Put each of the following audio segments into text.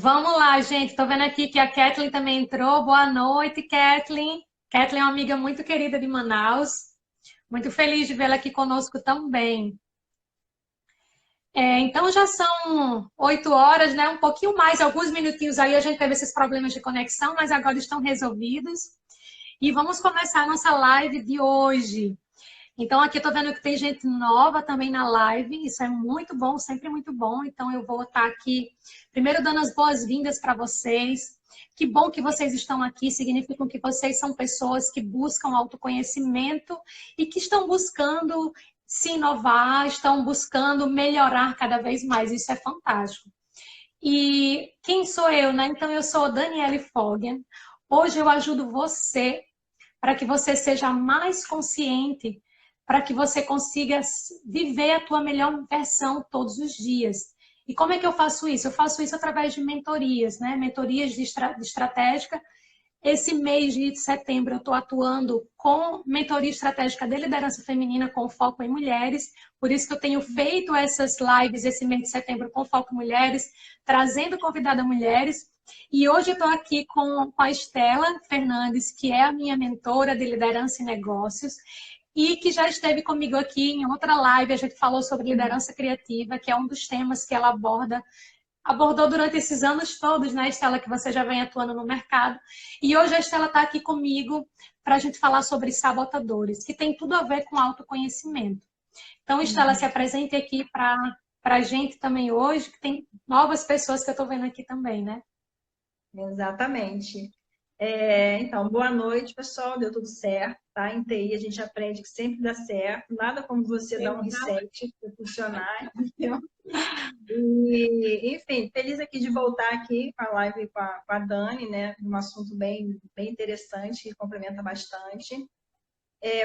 Vamos lá, gente. Estou vendo aqui que a Kathleen também entrou. Boa noite, Kathleen. Kathleen é uma amiga muito querida de Manaus. Muito feliz de vê-la aqui conosco também. Então já são 8 horas, né? Um pouquinho mais, alguns minutinhos aí a gente teve esses problemas de conexão, mas agora estão resolvidos. E vamos começar a nossa live de hoje. Então, aqui eu estou vendo que tem gente nova também na live, isso é muito bom, sempre muito bom. Então, eu vou estar aqui, primeiro, dando as boas-vindas para vocês. Que bom que vocês estão aqui, significa que vocês são pessoas que buscam autoconhecimento e que estão buscando se inovar, estão buscando melhorar cada vez mais. Isso é fantástico. E quem sou eu, né? Então, eu sou Daniele Foggen. Hoje eu ajudo você para que você seja mais consciente, para que você consiga viver a tua melhor versão todos os dias. E como é que eu faço isso? Eu faço isso através de mentorias, né? Mentorias de estratégica. Esse mês de setembro eu estou atuando com mentoria estratégica de liderança feminina com foco em mulheres. Por isso que eu tenho feito essas lives esse mês de setembro com foco em mulheres, trazendo convidada mulheres. E hoje eu estou aqui com a Estela Fernandes, que é a minha mentora de liderança e negócios, e que já esteve comigo aqui em outra live. A gente falou sobre liderança criativa, que é um dos temas que ela abordou durante esses anos todos, né, Estela, que você já vem atuando no mercado. E hoje a Estela está aqui comigo para a gente falar sobre sabotadores, que tem tudo a ver com autoconhecimento. Então, Estela, se apresente aqui para a gente também hoje, que tem novas pessoas que eu estou vendo aqui também, né? Exatamente. Então, boa noite, pessoal. Deu tudo certo, tá? Em TI a gente aprende que sempre dá certo. Nada como você dar um reset para funcionar, entendeu? E, enfim, feliz aqui de voltar aqui com a live com a Dani, né? Um assunto bem interessante que complementa bastante.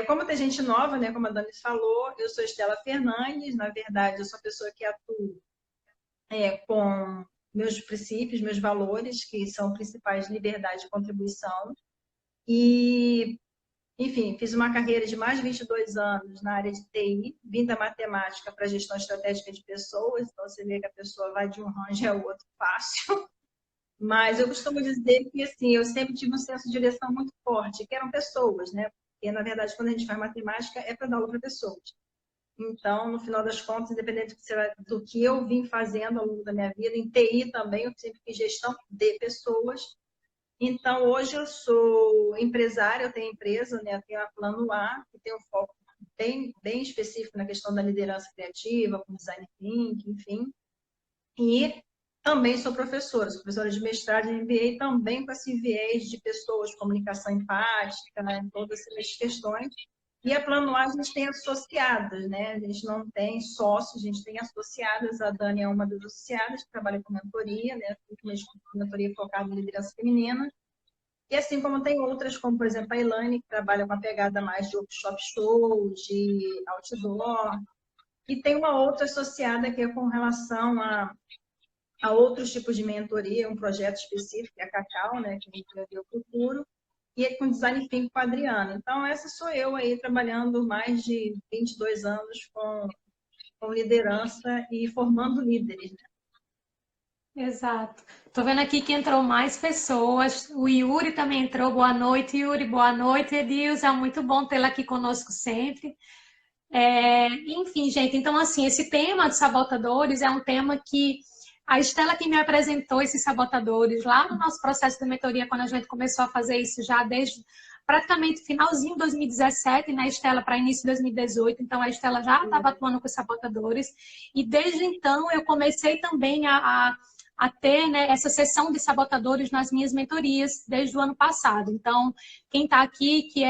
Como tem gente nova, né? Como a Dani falou, eu sou Estela Fernandes. Na verdade, eu sou a pessoa que atua com meus princípios, meus valores, que são principais liberdade e contribuição. E, enfim, fiz uma carreira de mais de 22 anos na área de TI, vim da matemática para gestão estratégica de pessoas, então você vê que a pessoa vai de um range ao outro fácil. Mas eu costumo dizer que, assim, eu sempre tive um senso de direção muito forte, que eram pessoas, né? Porque, na verdade, quando a gente faz matemática, é para dar aula para pessoas. Então, no final das contas, independente do que eu vim fazendo ao longo da minha vida, em TI também, eu sempre fiz gestão de pessoas. Então, hoje eu sou empresária, eu tenho empresa, né? Eu tenho a Plano A, que tem um foco bem específico na questão da liderança criativa, com design thinking, enfim. E também sou professora de mestrado e MBA, também com esse viés de pessoas, comunicação empática, né? Todas essas questões. E a Plano A a gente tem associadas, né? A gente não tem sócios, a gente tem associadas. A Dani é uma das associadas, que trabalha com mentoria, né? Mentoria focada em liderança feminina. E assim como tem outras, como por exemplo a Elaine, que trabalha com a pegada mais de workshop show, de outdoor. E tem uma outra associada que é com relação a outros tipos de mentoria, um projeto específico, que é a Cacau, né? Que a gente vai ver o futuro. E é com design thinking com a Adriana. Então, essa sou eu aí, trabalhando mais de 22 anos com liderança e formando líderes, né? Exato. Estou vendo aqui que entrou mais pessoas. O Yuri também entrou. Boa noite, Yuri. Boa noite, Edilza. É muito bom tê-la aqui conosco sempre. Enfim, gente, então assim, esse tema de sabotadores é um tema que a Estela que me apresentou esses sabotadores lá no nosso processo de mentoria, quando a gente começou a fazer isso já desde praticamente finalzinho de 2017, né, Estela, para início de 2018. Então a Estela já estava atuando com os sabotadores e desde então eu comecei também a ter, né, essa sessão de sabotadores nas minhas mentorias desde o ano passado. Então, quem está aqui, que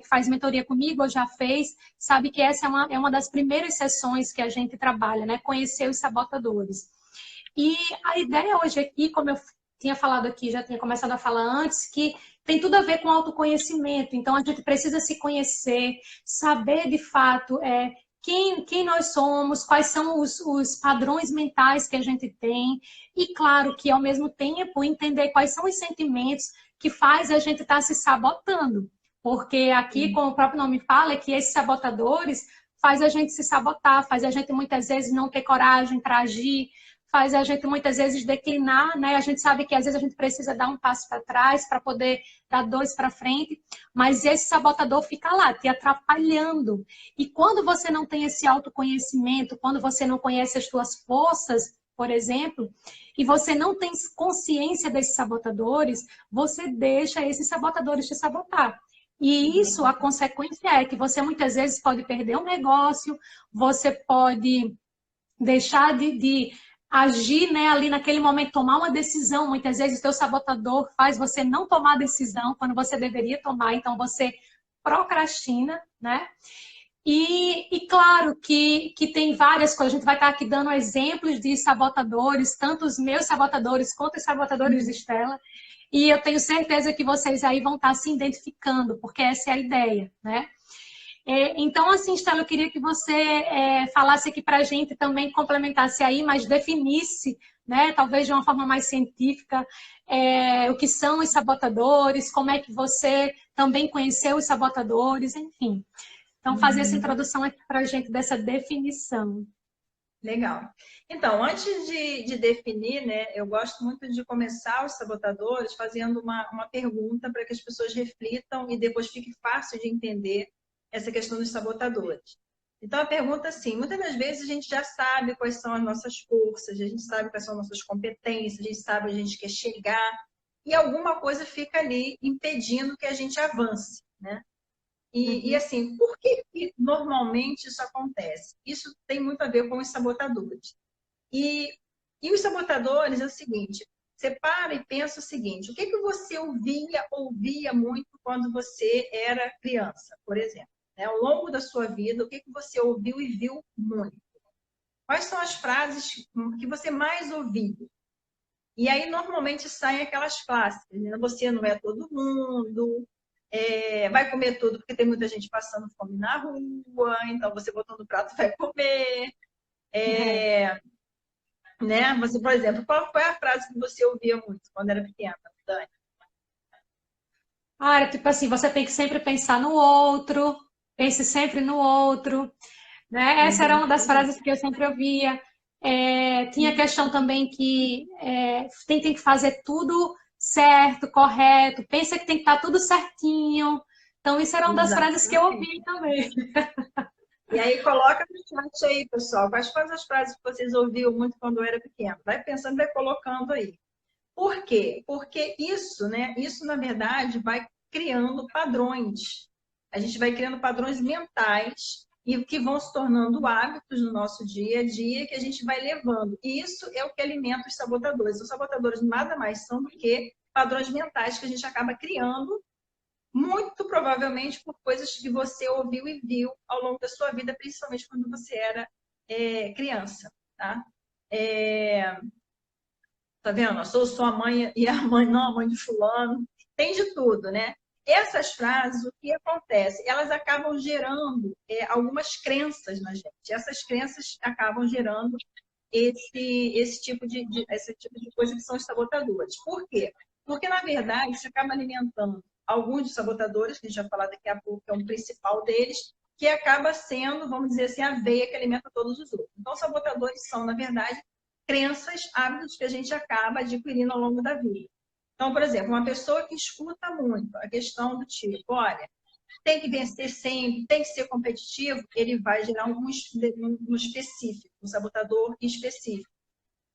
faz mentoria comigo, ou já fez, sabe que essa é uma das primeiras sessões que a gente trabalha, né? Conhecer os sabotadores. E a ideia hoje aqui, como eu tinha falado aqui, já tinha começado a falar antes, que tem tudo a ver com autoconhecimento. Então, a gente precisa se conhecer, saber de fato quem nós somos, quais são os padrões mentais que a gente tem. E, claro, que, ao mesmo tempo, entender quais são os sentimentos que faz a gente estar se sabotando. Porque aqui, como o próprio nome fala, é que esses sabotadores faz a gente se sabotar, faz a gente muitas vezes não ter coragem para agir, faz a gente muitas vezes declinar, né? A gente sabe que às vezes a gente precisa dar um passo para trás para poder dar dois para frente, mas esse sabotador fica lá, te atrapalhando. E quando você não tem esse autoconhecimento, quando você não conhece as suas forças, por exemplo, e você não tem consciência desses sabotadores, você deixa esses sabotadores te sabotar. E isso, a consequência é que você muitas vezes pode perder um negócio, você pode deixar de agir, né, ali naquele momento, tomar uma decisão. Muitas vezes o teu sabotador faz você não tomar a decisão quando você deveria tomar, então você procrastina, né? E claro que tem várias coisas, a gente vai estar aqui dando exemplos de sabotadores, tanto os meus sabotadores quanto os sabotadores de Estela, e eu tenho certeza que vocês aí vão estar se identificando, porque essa é a ideia, né? Então, assim, Estela, eu queria que você falasse aqui para a gente também, complementasse aí, mas definisse, né, talvez de uma forma mais científica, o que são os sabotadores, como é que você também conheceu os sabotadores, enfim. Então, fazer essa introdução aqui para a gente dessa definição. Legal. Então, antes de definir, né, eu gosto muito de começar os sabotadores fazendo uma pergunta para que as pessoas reflitam e depois fique fácil de entender essa questão dos sabotadores. Então, a pergunta, assim, muitas das vezes a gente já sabe quais são as nossas forças, a gente sabe quais são as nossas competências, a gente sabe onde a gente quer chegar, e alguma coisa fica ali impedindo que a gente avance, né? E assim, por que normalmente isso acontece? Isso tem muito a ver com os sabotadores. E os sabotadores é o seguinte, você para e pensa o seguinte, o que você ouvia muito quando você era criança, por exemplo? Né? Ao longo da sua vida, o que você ouviu e viu muito? Quais são as frases que você mais ouviu? E aí, normalmente, saem aquelas clássicas, né? Você não é todo mundo, vai comer tudo porque tem muita gente passando fome na rua, então você botou no prato vai comer. Né? Você, por exemplo, qual foi a frase que você ouvia muito quando era pequena, Dani? Era tipo assim, você tem que sempre pensar no outro, pense sempre no outro, né? Essa era uma das frases que eu sempre ouvia. Tinha a questão também que tem que fazer tudo certo, correto, pensa que tem que estar tudo certinho. Então, isso era uma das frases que eu ouvi também. E aí, coloca no chat aí, pessoal, quais foram as frases que vocês ouviam muito quando eu era pequena? Vai pensando, vai colocando aí. Por quê? Porque isso, né? Isso, na verdade, vai criando padrões. A gente vai criando padrões mentais e que vão se tornando hábitos no nosso dia a dia que a gente vai levando. E isso é o que alimenta os sabotadores. Os sabotadores nada mais são do que padrões mentais que a gente acaba criando, muito provavelmente por coisas que você ouviu e viu ao longo da sua vida, principalmente quando você era criança, tá? Tá vendo? Eu sou sua mãe e a mãe não, a mãe de fulano. Tem de tudo, né? Essas frases, o que acontece? Elas acabam gerando algumas crenças na gente. Essas crenças acabam gerando esse tipo de coisa que são os sabotadores. Por quê? Porque, na verdade, você acaba alimentando alguns dos sabotadores, que a gente vai falar daqui a pouco, que é o principal deles, que acaba sendo, vamos dizer assim, a veia que alimenta todos os outros. Então, sabotadores são, na verdade, crenças, hábitos que a gente acaba adquirindo ao longo da vida. Então, por exemplo, uma pessoa que escuta muito a questão do tipo, olha, tem que vencer sempre, tem que ser competitivo, ele vai gerar um específico, um sabotador específico,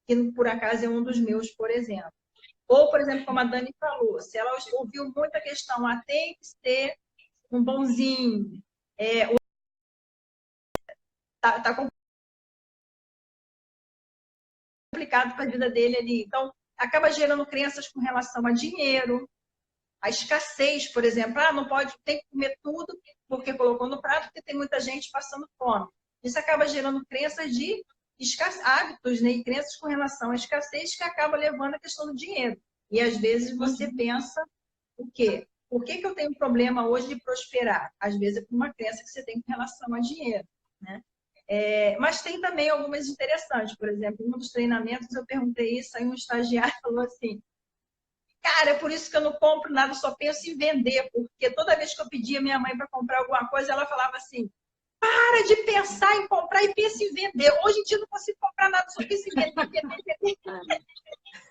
que por acaso é um dos meus, por exemplo. Ou, por exemplo, como a Dani falou, se ela ouviu muito a questão, tem que ser um bonzinho, tá complicado para a vida dele ali. Então, acaba gerando crenças com relação a dinheiro, a escassez, por exemplo. Não pode, tem que comer tudo porque colocou no prato, porque tem muita gente passando fome. Isso acaba gerando crenças de hábitos, né? E crenças com relação à escassez que acaba levando a questão do dinheiro. E às vezes você pensa o quê? Por que eu tenho um problema hoje de prosperar? Às vezes é por uma crença que você tem com relação a dinheiro, né? Mas tem também algumas interessantes. Por exemplo, em um dos treinamentos eu perguntei isso, aí um estagiário falou assim, cara, é por isso que eu não compro nada, só penso em vender, porque toda vez que eu pedia minha mãe para comprar alguma coisa, ela falava assim, para de pensar em comprar e pensa em vender. Hoje em dia eu não consigo comprar nada, só penso em vender.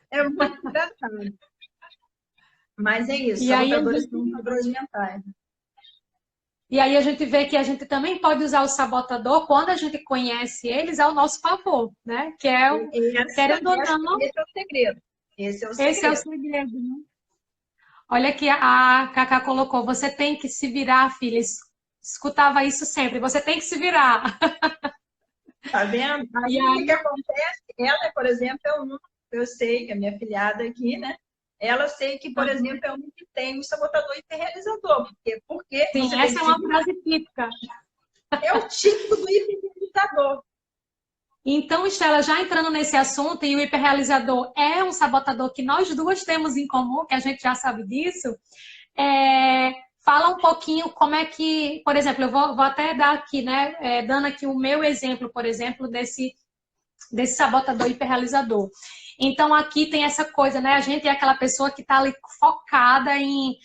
É muito engraçado. Mas é isso, E aí, sabotadores são padrões mentais. e aí a gente vê que a gente também pode usar o sabotador quando a gente conhece eles ao nosso favor, né? Que é o, querendo ou não, Esse é o segredo. Esse é o esse é o segredo. segredo, né? Olha aqui, a Cacá colocou, você tem que se virar, filha. Escutava isso sempre, você tem que se virar. Tá vendo? E Aí o que que aí, acontece? Ela, por exemplo, eu sei que a minha filhada aqui, né? Ela sei que, por exemplo, é uma que tem um sabotador hiperrealizador. Porque você sim, tem que essa é se uma virar. frase típica. É o tipo do hiperrealizador. Então, Estela, já entrando nesse assunto, e o hiperrealizador é um sabotador que nós duas temos em comum, que a gente já sabe disso, fala um pouquinho como é que, por exemplo, eu vou até dar aqui, né, dando aqui o meu exemplo, por exemplo, desse sabotador hiperrealizador. Então, aqui tem essa coisa, né, a gente é aquela pessoa que está ali focada em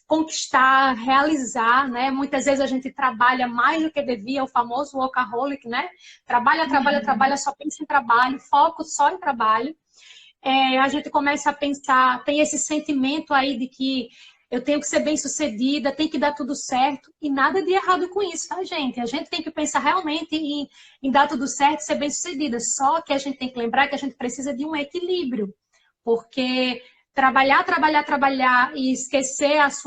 conquistar, realizar, né? Muitas vezes a gente trabalha mais do que devia, o famoso workaholic, né? Trabalha, trabalha, trabalha, só pensa em trabalho, foco só em trabalho. A gente começa a pensar, tem esse sentimento aí de que eu tenho que ser bem-sucedida, tem que dar tudo certo, e nada de errado com isso, tá, gente? A gente tem que pensar realmente em dar tudo certo, ser bem-sucedida, só que a gente tem que lembrar que a gente precisa de um equilíbrio, porque trabalhar, trabalhar, trabalhar e esquecer as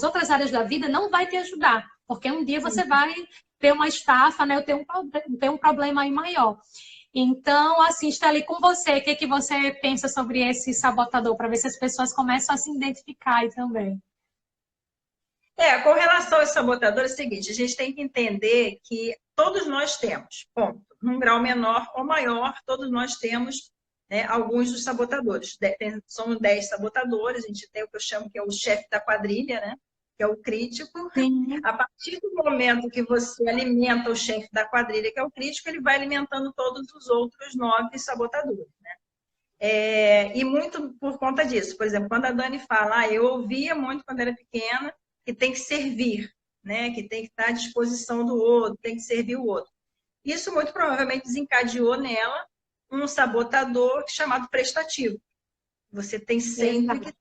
outras áreas da vida não vai te ajudar, porque um dia você vai ter uma estafa, né? Ter um problema aí maior. Então, assim, está ali com você. O que, que você pensa sobre esse sabotador? Para ver se as pessoas começam a se identificar aí também. Com relação aos sabotadores, é o seguinte, a gente tem que entender que todos nós temos, ponto. Num grau menor ou maior, todos nós temos, né, alguns dos sabotadores. São 10 sabotadores, a gente tem o que eu chamo que é o chefe da quadrilha, né? Que é o crítico. Sim. A partir do momento que você alimenta o chefe da quadrilha, que é o crítico, ele vai alimentando todos os outros 9 sabotadores, né? E muito por conta disso. Por exemplo, quando a Dani fala, eu ouvia muito quando era pequena, que tem que servir, né? Que tem que estar à disposição do outro, tem que servir o outro. Isso muito provavelmente desencadeou nela um sabotador chamado prestativo. Você tem sempre que ir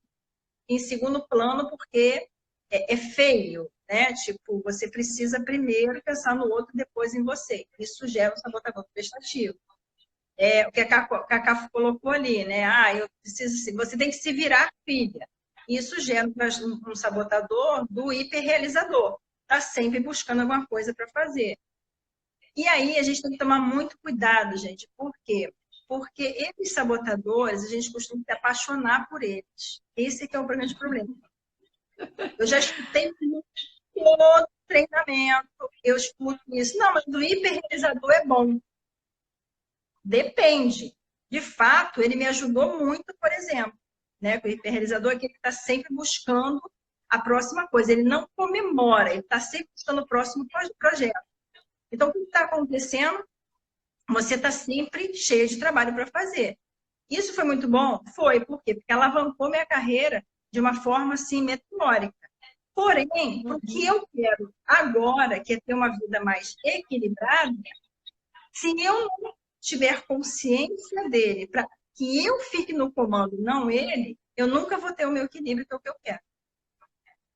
em segundo plano porque é feio, né? Tipo, você precisa primeiro pensar no outro, depois em você. Isso gera um sabotador prestativo. O que a Cacá colocou ali, né? Eu preciso, você tem que se virar filha. Isso gera um sabotador do hiperrealizador. Está sempre buscando alguma coisa para fazer. E aí a gente tem que tomar muito cuidado, gente. Por quê? Porque esses sabotadores, a gente costuma se apaixonar por eles. Esse que é o grande problema. Eu já escutei todo treinamento, eu escuto isso. Não, mas o hiperrealizador é bom. Depende. De fato, ele me ajudou muito, por exemplo, né? O hiperrealizador é aquele que está sempre buscando a próxima coisa. Ele não comemora, ele está sempre buscando o próximo projeto. Então, o que está acontecendo? Você está sempre cheio de trabalho para fazer. Isso foi muito bom? Foi. Por quê? Porque alavancou minha carreira de uma forma, assim, meteórica. Porém, o que eu quero agora, que é ter uma vida mais equilibrada, se eu não tiver consciência dele, para que eu fique no comando, não ele, eu nunca vou ter o meu equilíbrio, que é o que eu quero.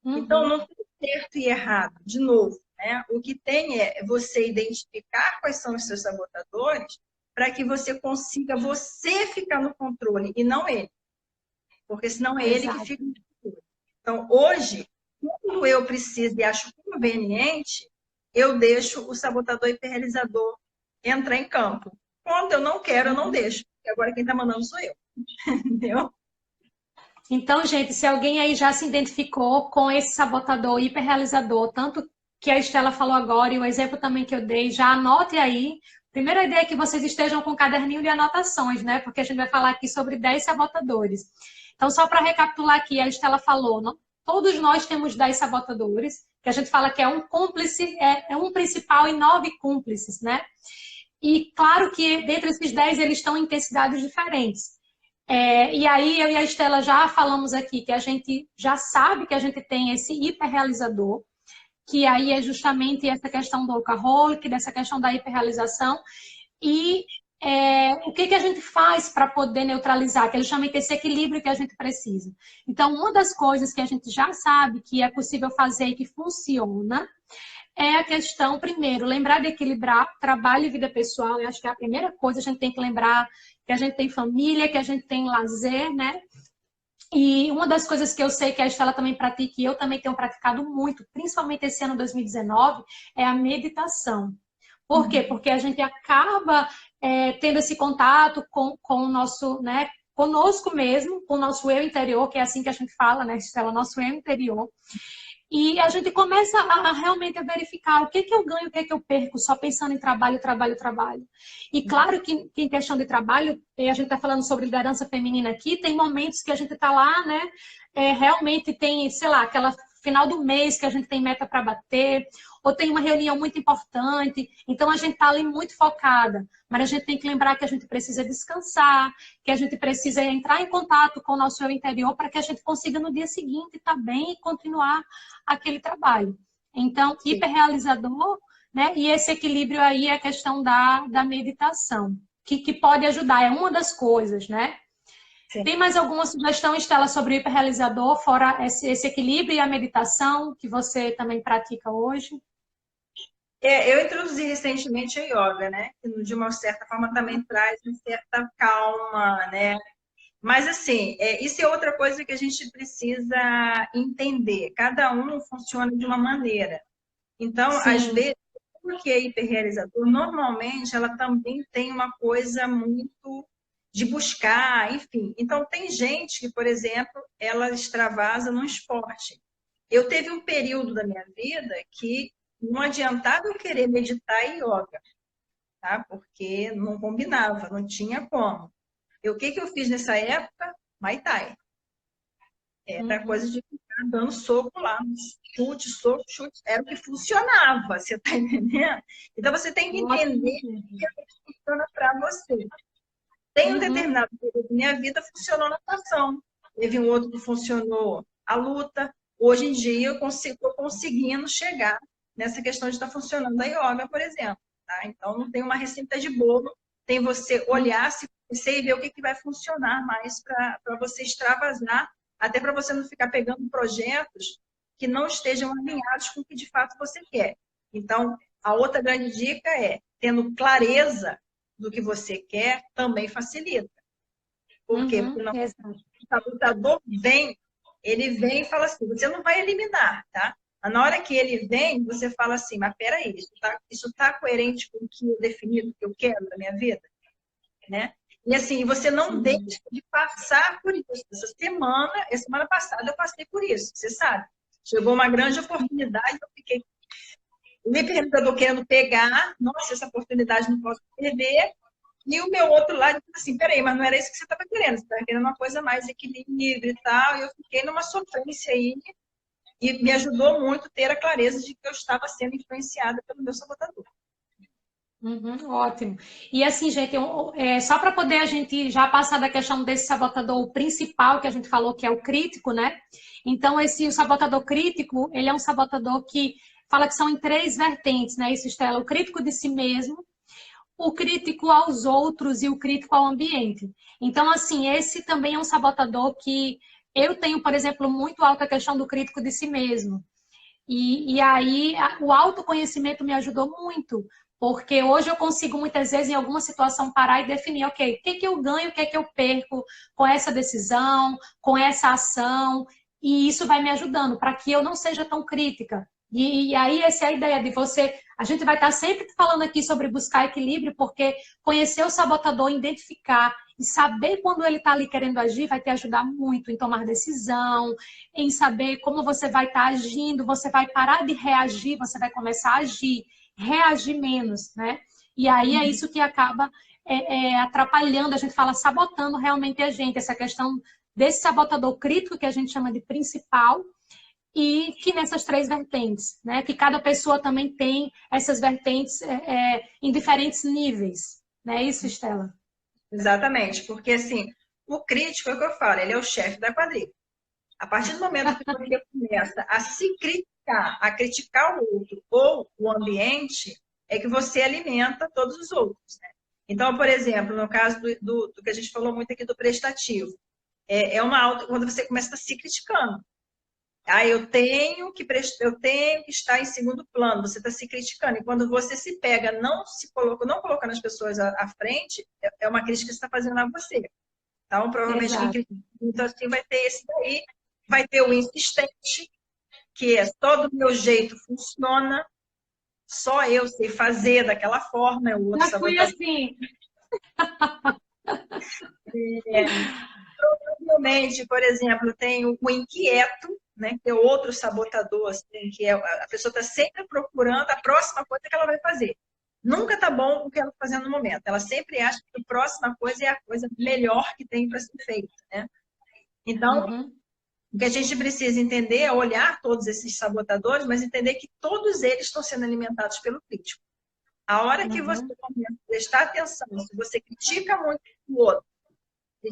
Então, não tem certo e errado. De novo, né? O que tem é você identificar quais são os seus sabotadores para que você consiga você ficar no controle e não ele. Porque senão é ele que fica no controle. Então, hoje, quando eu preciso e acho conveniente, eu deixo o sabotador hiperrealizador entrar em campo. Quando eu não quero, eu não deixo. Porque agora quem está mandando sou eu. Entendeu? Então, gente, se alguém aí já se identificou com esse sabotador hiperrealizador, tanto que a Estela falou agora e o exemplo também que eu dei, já anote aí. Primeira ideia é que vocês estejam com um caderninho de anotações, né? Porque a gente vai falar aqui sobre 10 sabotadores. Então, só para recapitular aqui, a Estela falou, não? Todos nós temos 10 sabotadores, que a gente fala que é um cúmplice, é um principal e 9 cúmplices, né? E claro que dentre esses 10 eles estão em intensidades diferentes. E aí eu e a Estela já falamos aqui que a gente já sabe que a gente tem esse hiperrealizador, que aí é justamente essa questão do workaholic, dessa questão da hiperrealização, e o que a gente faz para poder neutralizar, que é justamente esse equilíbrio que a gente precisa. Então, uma das coisas que a gente já sabe que é possível fazer e que funciona é a questão, primeiro, lembrar de equilibrar trabalho e vida pessoal. Eu acho que é a primeira coisa, a gente tem que lembrar que a gente tem família, que a gente tem lazer, né? E uma das coisas que eu sei que a Estela também pratica e eu também tenho praticado muito, principalmente esse ano 2019, é a meditação. Por quê? Porque a gente acaba tendo esse contato com o nosso, né, conosco mesmo, com o nosso eu interior, que é assim que a gente fala, né, Estela, nosso eu interior. E a gente começa a realmente a verificar o que eu ganho, o que eu perco, só pensando em trabalho, trabalho, trabalho. E claro que em questão de trabalho, a gente está falando sobre liderança feminina aqui, tem momentos que a gente está lá, né? Realmente tem, sei lá, aquela final do mês que a gente tem meta para bater, ou tem uma reunião muito importante, então a gente está ali muito focada. Mas a gente tem que lembrar que a gente precisa descansar, que a gente precisa entrar em contato com o nosso eu interior para que a gente consiga no dia seguinte estar bem e continuar aquele trabalho. Então, Sim. hiperrealizador, né? E esse equilíbrio aí é a questão da meditação, que pode ajudar, é uma das coisas, né? Sim. Tem mais alguma sugestão, Estela, sobre o hiperrealizador, fora esse equilíbrio e a meditação que você também pratica hoje? Eu introduzi recentemente a yoga, né? Que de uma certa forma também traz uma certa calma, né? Mas, assim, isso é outra coisa que a gente precisa entender. Cada um funciona de uma maneira. Então, às Sim. vezes, porque é hiperrealizador, normalmente ela também tem uma coisa muito de buscar, enfim. Então, tem gente que, por exemplo, ela extravasa no esporte. Eu teve um período da minha vida que não adiantava eu querer meditar e yoga, tá? Porque não combinava, não tinha como. O que eu fiz nessa época? Muay Thai. Era coisa de ficar dando soco lá, chute, soco, chute. Era o que funcionava, você tá entendendo? Então você tem que entender o que funciona para você. Tem um determinado período da minha vida funcionou a natação. Teve um outro que funcionou a luta. Hoje em dia eu estou conseguindo chegar nessa questão de estar funcionando a yoga, por exemplo. Tá? Então não tem uma receita de bolo, tem você olhar, se conhecer e ver o que vai funcionar mais para você extravasar, até para você não ficar pegando projetos que não estejam alinhados com o que de fato você quer. Então, a outra grande dica é, tendo clareza do que você quer, também facilita. Por quê? Porque o sabotador vem, ele vem e fala assim, você não vai eliminar, tá? Mas na hora que ele vem, você fala assim, mas peraí, isso tá coerente com o que eu defini, o que eu quero na minha vida? Né? E assim, você não deixa de passar por isso. Essa semana passada eu passei por isso, você sabe. Chegou uma grande oportunidade, eu fiquei o hiperrealizador querendo pegar, nossa, essa oportunidade não posso perder. E o meu outro lado, assim, peraí, mas não era isso que você estava querendo, você estava querendo uma coisa mais equilíbrio e tal. E eu fiquei numa sofrência aí e me ajudou muito ter a clareza de que eu estava sendo influenciada pelo meu sabotador. Ótimo. E assim, gente, só para poder a gente já passar da questão desse sabotador o principal que a gente falou, que é o crítico, né? Então, o sabotador crítico, ele é um sabotador que fala que são em três vertentes, né? Isso, Estela, o crítico de si mesmo, o crítico aos outros e o crítico ao ambiente. Então, assim, esse também é um sabotador que eu tenho, por exemplo, muito alta questão do crítico de si mesmo. E aí o autoconhecimento me ajudou muito, porque hoje eu consigo muitas vezes em alguma situação parar e definir, ok, o que eu ganho, o que eu perco com essa decisão, com essa ação, e isso vai me ajudando para que eu não seja tão crítica. E aí essa é a ideia de você, a gente vai estar sempre falando aqui sobre buscar equilíbrio, porque conhecer o sabotador, identificar e saber quando ele está ali querendo agir vai te ajudar muito em tomar decisão, em saber como você vai estar agindo, você vai parar de reagir, você vai começar a agir, reagir menos, né? E aí é isso que acaba atrapalhando, a gente fala sabotando realmente a gente, essa questão desse sabotador crítico que a gente chama de principal e que nessas três vertentes, né? Que cada pessoa também tem essas vertentes em diferentes níveis, não é isso, Estela? Exatamente, porque assim, o crítico é o que eu falo, ele é o chefe da quadrilha. A partir do momento que você começa a se criticar, dedicar a criticar o outro ou o ambiente, é que você alimenta todos os outros, né? Então, por exemplo, no caso do que a gente falou muito aqui do prestativo, quando você começa a se criticando. Ah, eu tenho que estar em segundo plano, você está se criticando. E quando você se pega, não colocando as pessoas à frente, é uma crítica que você está fazendo a você. Então, provavelmente, quem Exato. critica muito assim vai ter esse daí, vai ter o insistente, que é todo o meu jeito funciona, só eu sei fazer daquela forma, é o outro Já fui sabotador. assim. Provavelmente, por exemplo, tem o inquieto, né, que é outro sabotador, assim, que a pessoa está sempre procurando a próxima coisa que ela vai fazer. Nunca está bom o que ela está fazendo no momento. Ela sempre acha que a próxima coisa é a coisa melhor que tem para ser feita, né? Então, Uhum, o que a gente precisa entender é olhar todos esses sabotadores, mas entender que todos eles estão sendo alimentados pelo crítico. A hora que você uhum. começa a prestar atenção, se você critica muito o outro,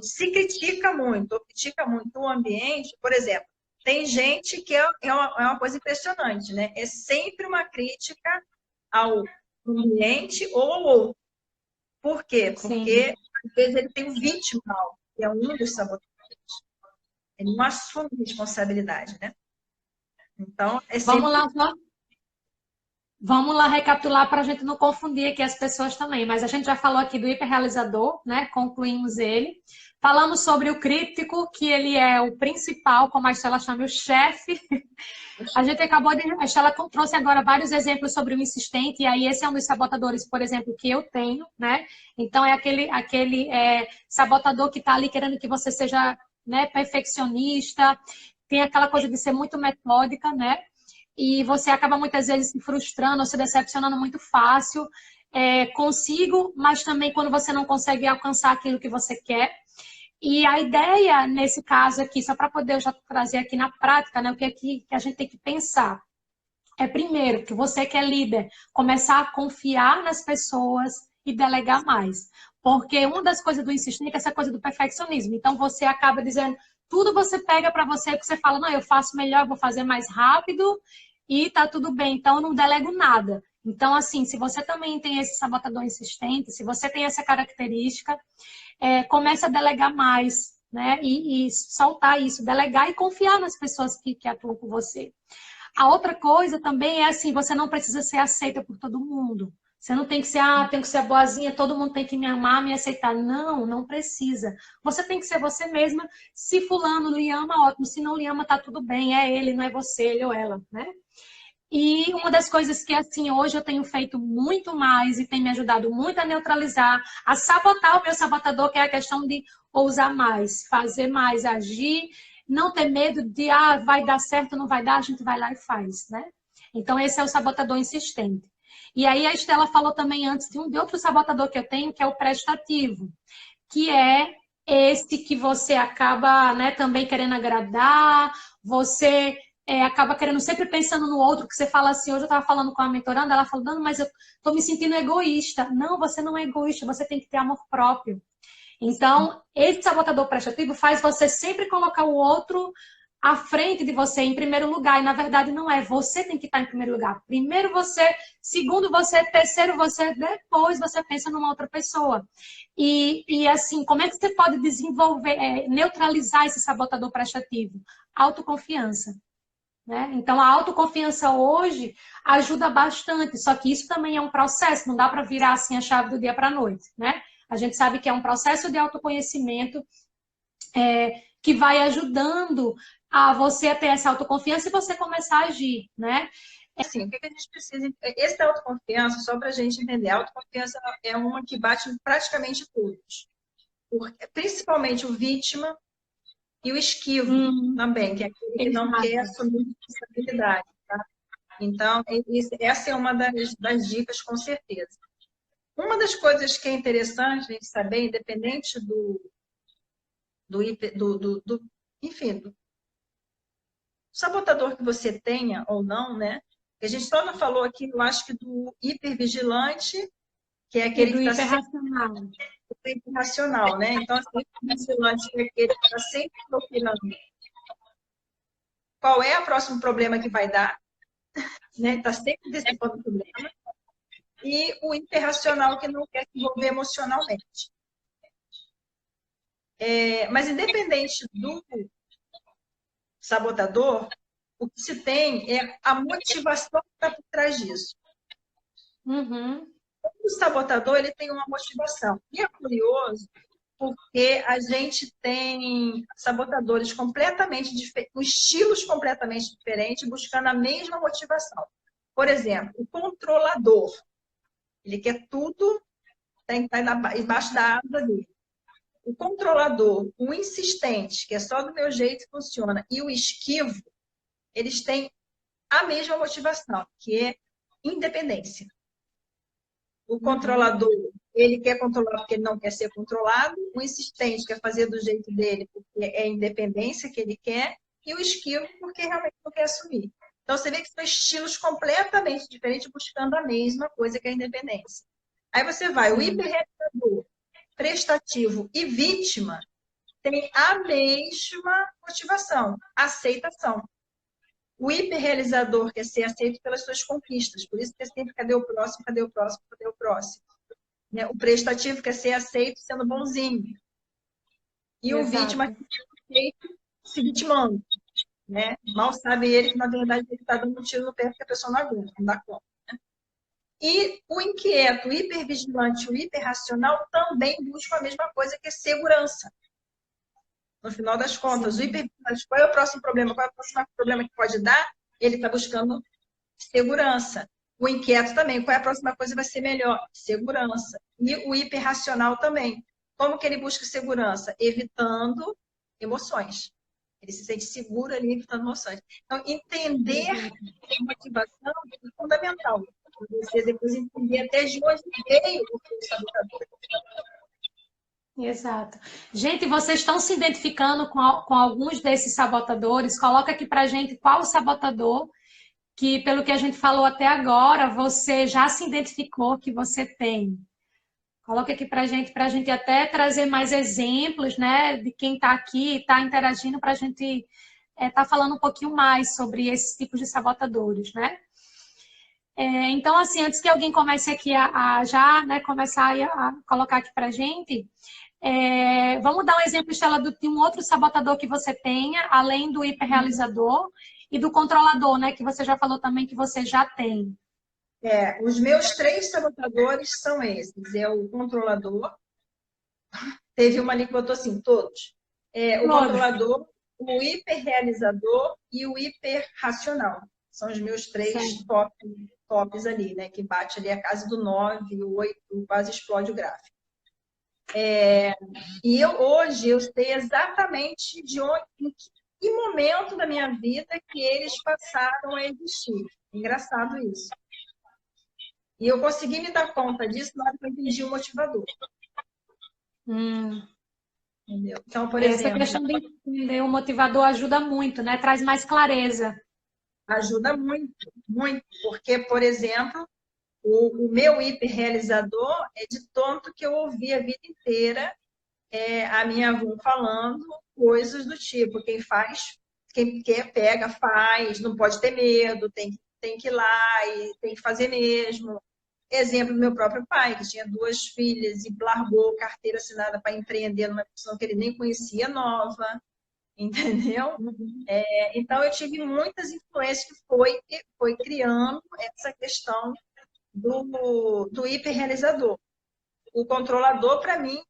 se critica muito, ou critica muito o ambiente, por exemplo, tem gente que é uma coisa impressionante, né? É sempre uma crítica ao ambiente ou ao outro. Por quê? Sim. Porque, às vezes, ele tem o vitimal, que é um dos sabotadores. Ele não assume responsabilidade, né? Então, é Vamos sempre... lá, vamos lá recapitular para a gente não confundir aqui as pessoas também. Mas a gente já falou aqui do hiperrealizador, né? Concluímos ele. Falamos sobre o crítico, que ele é o principal, como a Estela chama, o chefe. A gente acabou de. A Estela trouxe agora vários exemplos sobre o insistente, e aí esse é um dos sabotadores, por exemplo, que eu tenho, né? Então é aquele sabotador que está ali querendo que você seja, né, perfeccionista, tem aquela coisa de ser muito metódica, né? E você acaba muitas vezes se frustrando ou se decepcionando muito fácil. Consigo, mas também quando você não consegue alcançar aquilo que você quer. E a ideia, nesse caso aqui, só para poder eu já trazer aqui na prática, né, o que, que a gente tem que pensar é, primeiro, que você que é líder, começar a confiar nas pessoas e delegar mais. Porque uma das coisas do insistir é essa coisa do perfeccionismo. Então, você acaba dizendo, tudo você pega para você, porque você fala, não, eu faço melhor, eu vou fazer mais rápido e tá tudo bem. Então, eu não delego nada. Então, assim, se você também tem esse sabotador insistente, se você tem essa característica, comece a delegar mais, né? E soltar isso, delegar e confiar nas pessoas que atuam com você. A outra coisa também é assim, você não precisa ser aceita por todo mundo. Você não tem que ser, tem que ser boazinha, todo mundo tem que me amar, me aceitar. Não, não precisa. Você tem que ser você mesma. Se fulano lhe ama, ótimo. Se não lhe ama, tá tudo bem. É ele, não é você, ele ou ela, né? E uma das coisas que, assim, hoje eu tenho feito muito mais e tem me ajudado muito a neutralizar, a sabotar o meu sabotador, que é a questão de ousar mais, fazer mais, agir, não ter medo de, vai dar certo, não vai dar, a gente vai lá e faz, né? Então, esse é o sabotador insistente. E aí, a Estela falou também antes de outro sabotador que eu tenho, que é o prestativo, que é esse que você acaba, né, também querendo agradar, você acaba querendo sempre pensando no outro, que você fala assim, hoje eu estava falando com a mentoranda, ela falou, não, mas eu estou me sentindo egoísta. Não, você não é egoísta, você tem que ter amor próprio. Então, esse sabotador prestativo faz você sempre colocar o outro à frente de você, em primeiro lugar. E, na verdade, não é. Você tem que estar em primeiro lugar. Primeiro você, segundo você, terceiro você, depois você pensa numa outra pessoa. E assim, como é que você pode desenvolver, neutralizar esse sabotador prestativo? Autoconfiança. Né? Então, a autoconfiança hoje ajuda bastante, só que isso também é um processo, não dá para virar assim a chave do dia para a noite. Né? A gente sabe que é um processo de autoconhecimento que vai ajudando a você ter essa autoconfiança e você começar a agir. Né? Assim, o que a gente precisa... Esse da autoconfiança, só para a gente entender, a autoconfiança é uma que bate em praticamente todos. Principalmente o vítima e o esquivo também, que é aquele que não quer Exato. assumir responsabilidade. Tá? Então, essa é uma das dicas, com certeza. Uma das coisas que é interessante a gente saber, independente enfim, do sabotador que você tenha ou não, né? A gente só não falou aqui, eu acho que do hipervigilante, que é E aquele que do está sempre hiperracional. racional, né? Então, assim, o hipervigilante é aquele que está sempre procurando qual é o próximo problema que vai dar, né? Está sempre antecipando o problema. E o hiperracional, que não quer se envolver emocionalmente. Mas, independente do sabotador, o que se tem é a motivação que está por trás disso. Uhum. O sabotador, ele tem uma motivação. E é curioso, porque a gente tem sabotadores completamente diferentes, com estilos completamente diferentes, buscando a mesma motivação. Por exemplo, o controlador. Ele quer tudo, tem que estar embaixo da asa dele. O controlador, o insistente, que é só do meu jeito que funciona, e o esquivo, eles têm a mesma motivação, que é independência. O controlador, ele quer controlar porque ele não quer ser controlado. O insistente quer fazer do jeito dele porque é a independência que ele quer. E o esquivo porque realmente não quer assumir. Então, você vê que são estilos completamente diferentes buscando a mesma coisa que é a independência. Aí você vai, o hiperrealizador, prestativo e vítima tem a mesma motivação, aceitação. O hiperrealizador quer ser aceito pelas suas conquistas, por isso que é sempre cadê o próximo, cadê o próximo, cadê o próximo. Né? O prestativo quer ser aceito sendo bonzinho. E o vítima quer ser aceito se vitimando. Né? Mal sabe ele que, na verdade, ele está dando um tiro no pé porque a pessoa não aguenta, não dá conta. Né? E o inquieto, o hipervigilante, o hiperracional também buscam a mesma coisa, que é segurança. No final das contas, o hipervigilante, qual é o próximo problema? Qual é o próximo problema que pode dar? Ele está buscando segurança. O inquieto também, qual é a próxima coisa que vai ser melhor? Segurança. E o hiperracional também. Como que ele busca segurança? Evitando emoções. Ele se sente seguro ali, evitando emoções. Então, entender a motivação é fundamental. Você depois entender até de onde veio o sabotador. Exato. Gente, vocês estão se identificando com alguns desses sabotadores? Coloca aqui pra gente qual o sabotador que, pelo que a gente falou até agora, você já se identificou que você tem. Coloca aqui pra gente até trazer mais exemplos, né, de quem está aqui, está interagindo, para a gente tá falando um pouquinho mais sobre esses tipos de sabotadores, né? Então, assim, antes que alguém comece aqui a já, né, começar a colocar aqui pra gente, vamos dar um exemplo, Estela, de um outro sabotador que você tenha, além do hiperrealizador e do controlador, né? Que você já falou também que você já tem. Os meus 3 sabotadores são esses. É o controlador. Teve uma ali que botou assim, todos. O controlador, o hiperrealizador e o hiperracional. São os meus 3 tops ali, né? Que bate ali a casa do 9, o 8, quase explode o gráfico. E hoje eu sei exatamente em que momento da minha vida que eles passaram a existir. Engraçado isso. E eu consegui me dar conta disso na hora que eu entendi o motivador. Entendeu? Então, por exemplo... Essa questão de entender o motivador ajuda muito, né? Traz mais clareza. Ajuda muito, muito. Porque, por exemplo, o meu hiperrealizador é de tanto que eu ouvi a vida inteira a minha avó falando coisas do tipo, quem quer, pega, faz, não pode ter medo, tem que ir lá e tem que fazer mesmo. Exemplo do meu próprio pai, que tinha 2 filhas e largou carteira assinada para empreender numa profissão que ele nem conhecia nova, entendeu? Então, eu tive muitas influências que foi criando essa questão do hiperrealizador. O controlador, para mim,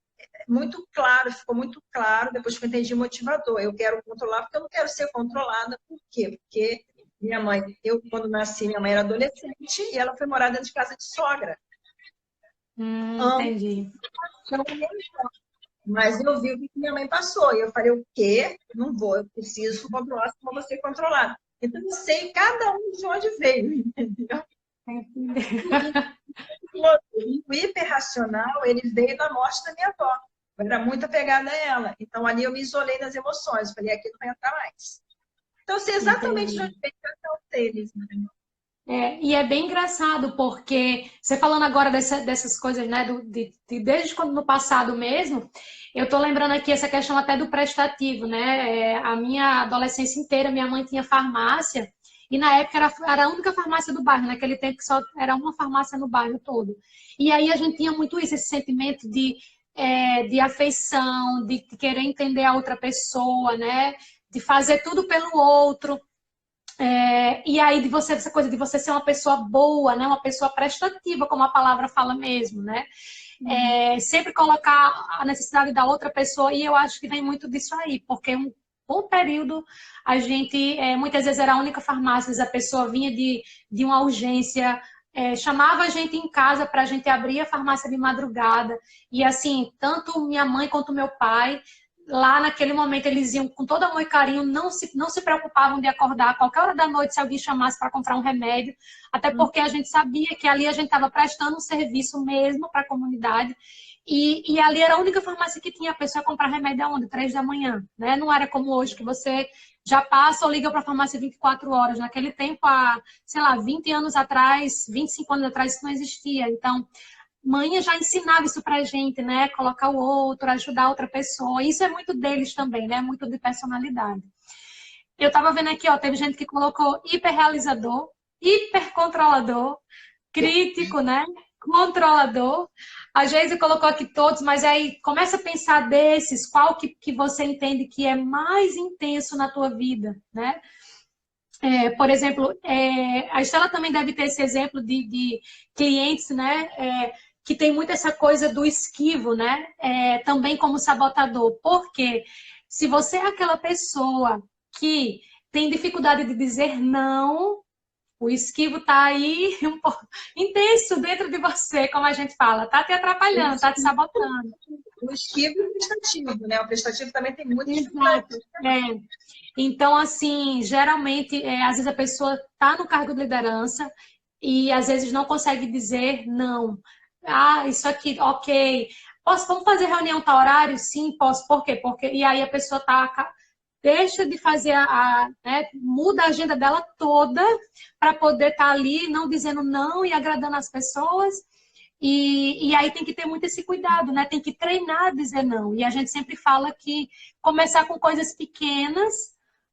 muito claro, ficou muito claro depois que eu entendi o motivador. Eu quero controlar porque eu não quero ser controlada. Por quê? Porque minha mãe, quando nasci, minha mãe era adolescente e ela foi morar dentro de casa de sogra. Entendi. Mas eu vi o que minha mãe passou. E eu falei, o quê? Não vou, eu preciso controlar, senão eu vou ser controlada. Então, eu sei cada um de onde veio, entendeu? O hiperracional, ele veio da morte da minha avó. Eu era muito apegada a ela. Então, ali eu me isolei das emoções. Falei, aqui não vai entrar mais. Então, sei exatamente de onde veio cada um deles. E é bem engraçado, porque você falando agora dessas coisas, né, desde quando no passado mesmo, eu tô lembrando aqui essa questão até do prestativo, né? A minha adolescência inteira, minha mãe tinha farmácia, E na época era a única farmácia do bairro, naquele tempo que só era uma farmácia no bairro todo. E aí a gente tinha muito isso, esse sentimento de afeição, de querer entender a outra pessoa, né? De fazer tudo pelo outro. E aí de você, essa coisa de você ser uma pessoa boa, né? Uma pessoa prestativa, como a palavra fala mesmo, né? Sempre colocar a necessidade da outra pessoa, e eu acho que vem muito disso aí, porque um bom período a gente, muitas vezes era a única farmácia, a pessoa vinha de uma urgência, chamava a gente em casa para a gente abrir a farmácia de madrugada, e assim, tanto minha mãe quanto meu pai, lá naquele momento eles iam com todo amor e carinho, não se preocupavam de acordar a qualquer hora da noite se alguém chamasse para comprar um remédio, até porque a gente sabia que ali a gente estava prestando um serviço mesmo para a comunidade, e ali era a única farmácia que tinha a pessoa comprar remédio aonde? 3 da manhã, né? Não era como hoje, que você já passa ou liga para a farmácia 24 horas. Naquele tempo, há, sei lá, 20 anos atrás, 25 anos atrás, isso não existia. Então, mãe já ensinava isso pra gente, né? Colocar o outro, ajudar outra pessoa. Isso é muito deles também, né? Muito de personalidade. Eu tava vendo aqui, ó, teve gente que colocou hiperrealizador, hipercontrolador, crítico, né? Controlador. A Geise colocou aqui todos, mas aí começa a pensar desses, qual que você entende que é mais intenso na tua vida, né? Por exemplo, a Estela também deve ter esse exemplo de clientes, né? Que tem muito essa coisa do esquivo, né? Também como sabotador. Porque se você é aquela pessoa que tem dificuldade de dizer não, o esquivo tá aí um pouco intenso dentro de você, como a gente fala. Tá te atrapalhando, tá te sabotando. O esquivo e o prestativo, né? O prestativo também tem muita dificuldade. Exato. Então, assim, geralmente, às vezes a pessoa está no cargo de liderança e às vezes não consegue dizer não. Ah, isso aqui, ok. Vamos fazer reunião tal horário? Sim, posso. Por quê? Porque, e aí a pessoa deixa de fazer né, muda a agenda dela toda para poder estar ali, não dizendo não e agradando as pessoas. E aí tem que ter muito esse cuidado, né? Tem que treinar a dizer não. E a gente sempre fala que começar com coisas pequenas,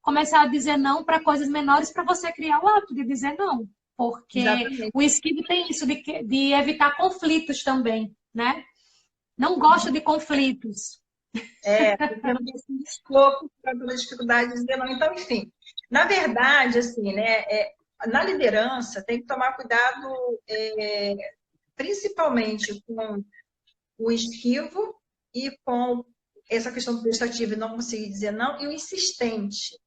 começar a dizer não para coisas menores para você criar o hábito de dizer não. Porque Exatamente. o esquivo tem isso de evitar conflitos também, né? Não gosta de conflitos. Porque não tem esse escopo para toda dificuldade de dizer não. Então, enfim, na verdade, assim, né? Na liderança tem que tomar cuidado, principalmente com o esquivo e com essa questão do prestativo e não conseguir dizer não, e o insistente.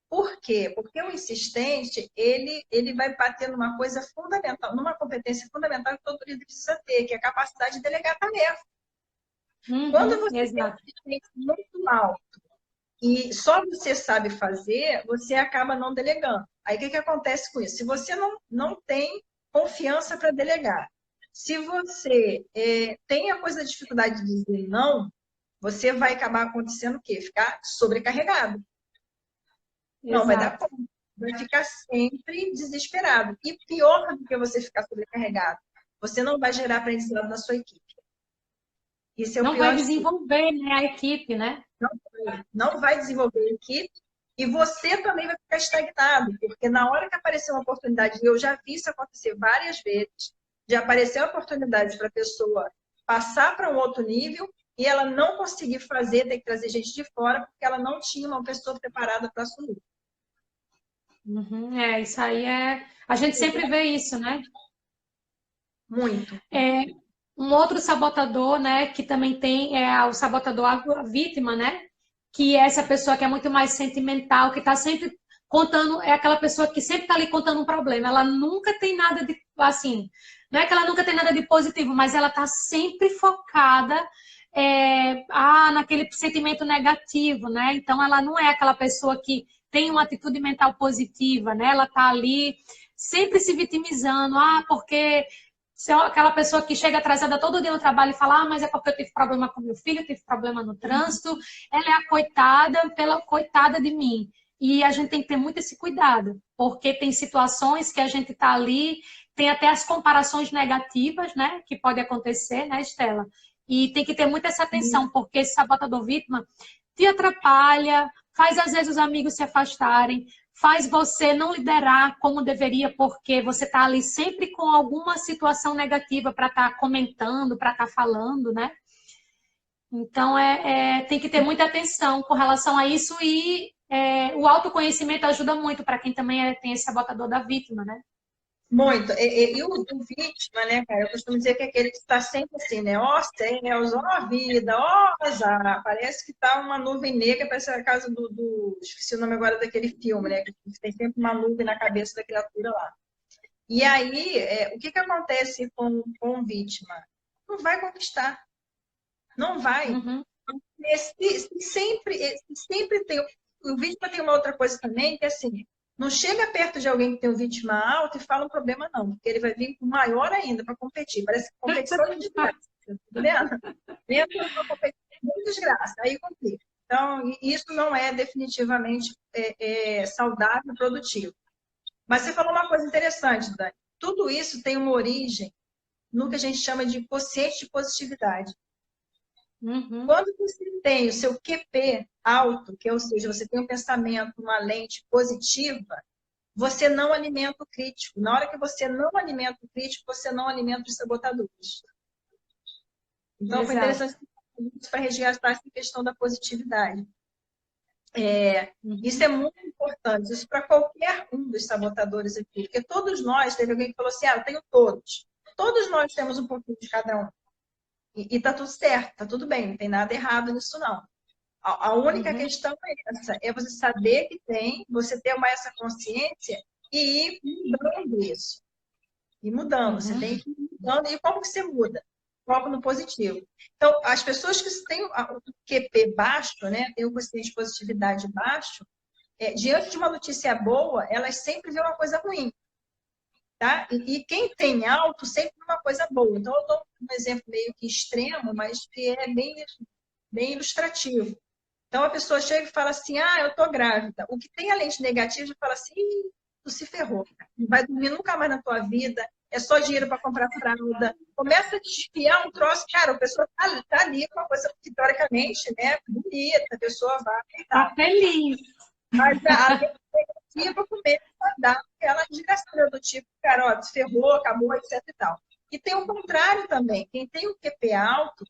Por quê? Porque o insistente, ele vai bater numa coisa fundamental, numa competência fundamental que todo líder precisa ter, que é a capacidade de delegar tarefa. Quando você tem um insistente muito alto e só você sabe fazer, você acaba não delegando. Aí o que acontece com isso? Se você não tem confiança para delegar, se você tem a coisa da dificuldade de dizer não, você vai acabar acontecendo o quê? Ficar sobrecarregado. Não vai dar conta. Vai ficar sempre desesperado. E pior do que você ficar sobrecarregado, você não vai gerar aprendizado na sua equipe. Isso é o não pior vai desenvolver, né, a equipe, né? Não vai desenvolver a equipe e você também vai ficar estagnado, porque na hora que aparecer uma oportunidade, e eu já vi isso acontecer várias vezes, de aparecer uma oportunidade para a pessoa passar para um outro nível e ela não conseguir fazer, ter que trazer gente de fora, porque ela não tinha uma pessoa preparada para assumir. Isso aí a gente sempre vê isso, né? Muito. Um outro sabotador, né, que também tem o sabotador a vítima, né? Que é essa pessoa que é muito mais sentimental, que está sempre contando, é aquela pessoa que sempre está ali contando um problema. Ela nunca tem nada de, assim, não é que ela nunca tem nada de positivo, mas ela está sempre focada naquele sentimento negativo, né? Então ela não é aquela pessoa que tem uma atitude mental positiva, né? Ela está ali sempre se vitimizando, porque se é aquela pessoa que chega atrasada todo dia no trabalho e fala, mas é porque eu tive problema com meu filho, eu tive problema no trânsito, ela é a coitada pela coitada de mim. E a gente tem que ter muito esse cuidado, porque tem situações que a gente está ali, tem até as comparações negativas, né, que pode acontecer, né, Estela? E tem que ter muita essa atenção, porque esse sabotador vítima te atrapalha, faz às vezes os amigos se afastarem, faz você não liderar como deveria, porque você está ali sempre com alguma situação negativa para estar comentando, para estar falando, né? Então, tem que ter muita atenção com relação a isso e o autoconhecimento ajuda muito para quem também tem esse sabotador da vítima, né? Muito. E o vítima, né, cara? Eu costumo dizer que é aquele que está sempre assim, né? Ó céus, ó vida, ó azar. Parece que tá uma nuvem negra, parece a casa esqueci o nome agora daquele filme, né? Que tem sempre uma nuvem na cabeça da criatura lá. E aí, o que que acontece com o vítima? Não vai conquistar. Não vai. Uhum. Sempre tem. O vítima tem uma outra coisa também, que é assim, não chega perto de alguém que tem um vítima alto e fala um problema, não, porque ele vai vir com maior ainda para competir. Parece que competição é de desgraça, tá entendendo? Entra numa competição de desgraça, aí complica. Então, isso não é definitivamente saudável e produtivo. Mas você falou uma coisa interessante, Dani. Tudo isso tem uma origem no que a gente chama de quociente de positividade. Uhum. Quando você tem o seu QP alto, que ou seja, você tem um pensamento, uma lente positiva, você não alimenta o crítico. Na hora que você não alimenta o crítico, você não alimenta os sabotadores. Então, foi interessante para resgatar essa questão da positividade. Isso é muito importante, isso para qualquer um dos sabotadores aqui, porque todos nós, teve alguém que falou assim, eu tenho todos. Todos nós temos um pouquinho de cada um. E tá tudo certo, tá tudo bem, não tem nada errado nisso, não. A única questão é essa, é você saber que tem, você ter essa consciência e ir mudando isso. E mudando, você tem que ir mudando. E como que você muda? Foco no positivo. Então, as pessoas que têm o QP baixo, né, tem o quociente de positividade baixo, diante de uma notícia boa, elas sempre vêem uma coisa ruim. Tá? E quem tem alto sempre uma coisa boa. Então, eu dou um exemplo meio que extremo, mas que é bem ilustrativo. Então, a pessoa chega e fala assim, eu tô grávida. O que tem a lente negativa fala assim, tu se ferrou. Não vai dormir nunca mais na tua vida, é só dinheiro para comprar fralda. Começa a desfiar um troço. Cara, a pessoa tá ali com uma coisa que, teoricamente, né, bonita, a pessoa vai e Tá feliz. Mas a negativa começa a dar aquela desgraçada do tipo, cara, ó, se ferrou, acabou, etc e tal. E tem o contrário também. Quem tem o QP alto,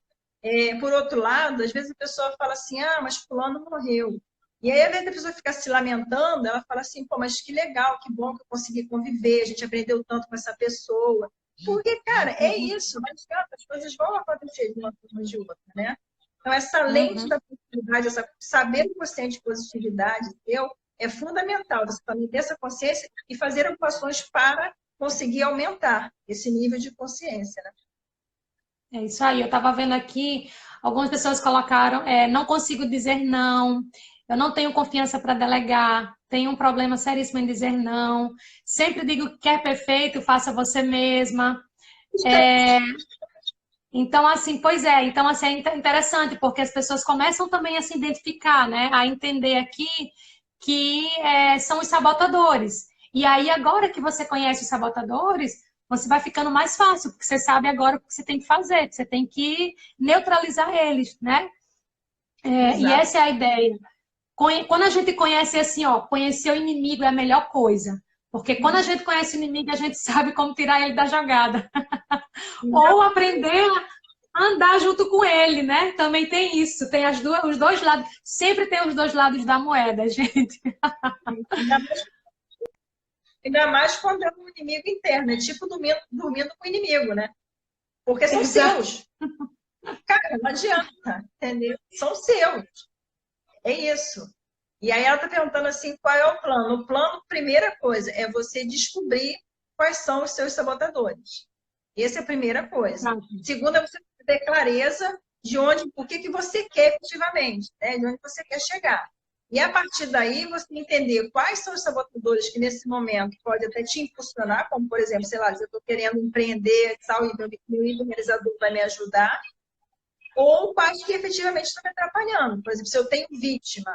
por outro lado, às vezes a pessoa fala assim, mas fulano morreu. E aí, às vezes a pessoa fica se lamentando, ela fala assim, pô, mas que legal, que bom que eu consegui conviver, a gente aprendeu tanto com essa pessoa. Porque, cara, é isso, mas as coisas vão acontecer de uma forma ou de outra, né? Então, essa lente da positividade, saber o quociente de positividade seu, é fundamental. Você também ter essa consciência e fazer ocupações para conseguir aumentar esse nível de consciência, né? É isso aí. Eu estava vendo aqui, algumas pessoas colocaram, não consigo dizer não, eu não tenho confiança para delegar, tenho um problema seríssimo em dizer não, sempre digo que quer perfeito, faça você mesma. Então, assim, então, assim, é interessante, porque as pessoas começam também a se identificar, né? A entender aqui que são os sabotadores. E aí, agora que você conhece os sabotadores, você vai ficando mais fácil, porque você sabe agora o que você tem que fazer, que você tem que neutralizar eles, né? E essa é a ideia. Quando a gente conhece assim, conhecer o inimigo é a melhor coisa. Porque quando a gente conhece o inimigo, a gente sabe como tirar ele da jogada. Ou aprender a andar junto com ele, né? Também tem isso. Tem os dois lados. Sempre tem os dois lados da moeda, gente. Ainda mais quando é um inimigo interno. É tipo dormindo com o inimigo, né? Porque são seus. Cara, não adianta, entendeu? São seus. É isso. E aí ela está perguntando assim, qual é o plano? O plano, primeira coisa, é você descobrir quais são os seus sabotadores. Essa é a primeira coisa. Segunda, é você ter clareza de o que você quer efetivamente, né? De onde você quer chegar. E a partir daí, você entender quais são os sabotadores que nesse momento pode até te impulsionar, como por exemplo, sei lá, se eu estou querendo empreender, tal, e meu internalizador vai me ajudar, ou quais que efetivamente estão me atrapalhando. Por exemplo, se eu tenho vítima,